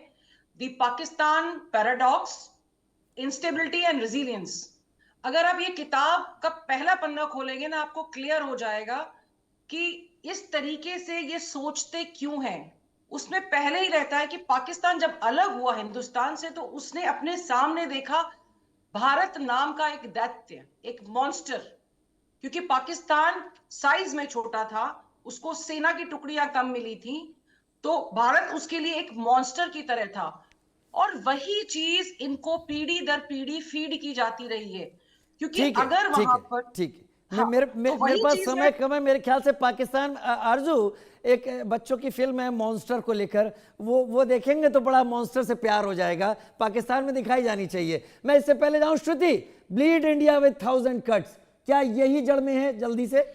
the Pakistan paradox, instability and resilience. अगर आप ये किताब का पहला पन्ना खोलेंगे ना, आपको क्लियर हो जाएगा कि इस तरीके से ये सोचते क्यों हैं। उसमें पहले ही रहता है कि पाकिस्तान जब अलग हुआ हिंदुस्तान से, तो उसने अपने सामने देखा भारत नाम का एक दैत्य, एक मॉन्स्टर। क्योंकि पाकिस्तान साइज में छोटा था, उसको सेना की टुकड़ियां कम मिली थी, तो भारत उसके लिए एक मॉन्स्टर की तरह था। और वही चीज इनको पीढ़ी दर पीढ़ी फीड की जाती रही है, क्योंकि ठीक है, अगर ठीक वहां है, पर ठीक है। हाँ, मेरे तो मेरे वही पास चीज समय है। कम है। मेरे ख्याल से पाकिस्तान, आरजू, एक बच्चों की फिल्म है मॉन्स्टर को लेकर, वो देखेंगे तो बड़ा मॉन्स्टर से प्यार हो जाएगा, पाकिस्तान में दिखाई जानी चाहिए। मैं इससे पहले जाऊं, श्रुति, ब्लीड इंडिया विद 1000 कट्स, क्या यही जड़ में है? जल्दी से।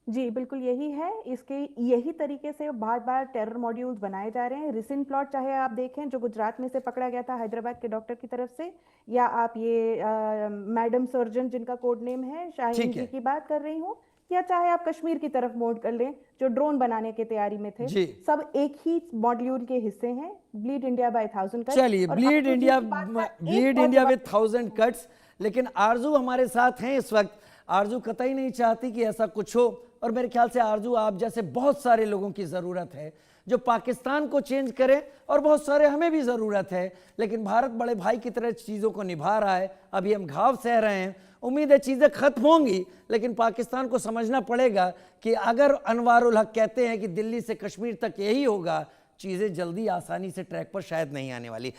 जी बिल्कुल यही है। इसके यही तरीके से बार बार टेरर मॉड्यूल्स बनाए जा रहे हैं। रिसेंट प्लॉट चाहे आप देखें जो गुजरात में से पकड़ा गया था हैदराबाद के डॉक्टर की तरफ से, या आप ये मैडम सर्जन जिनका कोड नेम है शाहीन ठीक जी है की बात कर रही हूँ, या चाहे आप कश्मीर की तरफ मोड कर लें जो ड्रोन बनाने की तैयारी में थे, जी। सब एक ही मॉड्यूल के हिस्से हैं। Bleed India by 1000 cuts. चलिए, और ब्लीड आरजू जी इंडिया, की बात का एक ब्लीड और इंडिया जवाब विद 1000 कट्स। लेकिन आरजू हमारे साथ हैं इस वक्त। आरजू कतई नहीं चाहती कि ऐसा कुछ हो, और मेरे ख्याल से आरजू, आप जैसे बहुत सारे लोगों की ज़रूरत है जो पाकिस्तान को चेंज करें, और बहुत सारे हमें भी ज़रूरत है। लेकिन भारत बड़े भाई की तरह चीज़ों को निभा रहा है, अभी हम घाव सह रहे हैं। उम्मीद है चीज़ें खत्म होंगी, लेकिन पाकिस्तान को समझना पड़ेगा कि अगर अनवारुल हक कहते हैं कि दिल्ली से कश्मीर तक यही होगा, चीज़ें जल्दी आसानी से ट्रैक पर शायद नहीं आने वाली।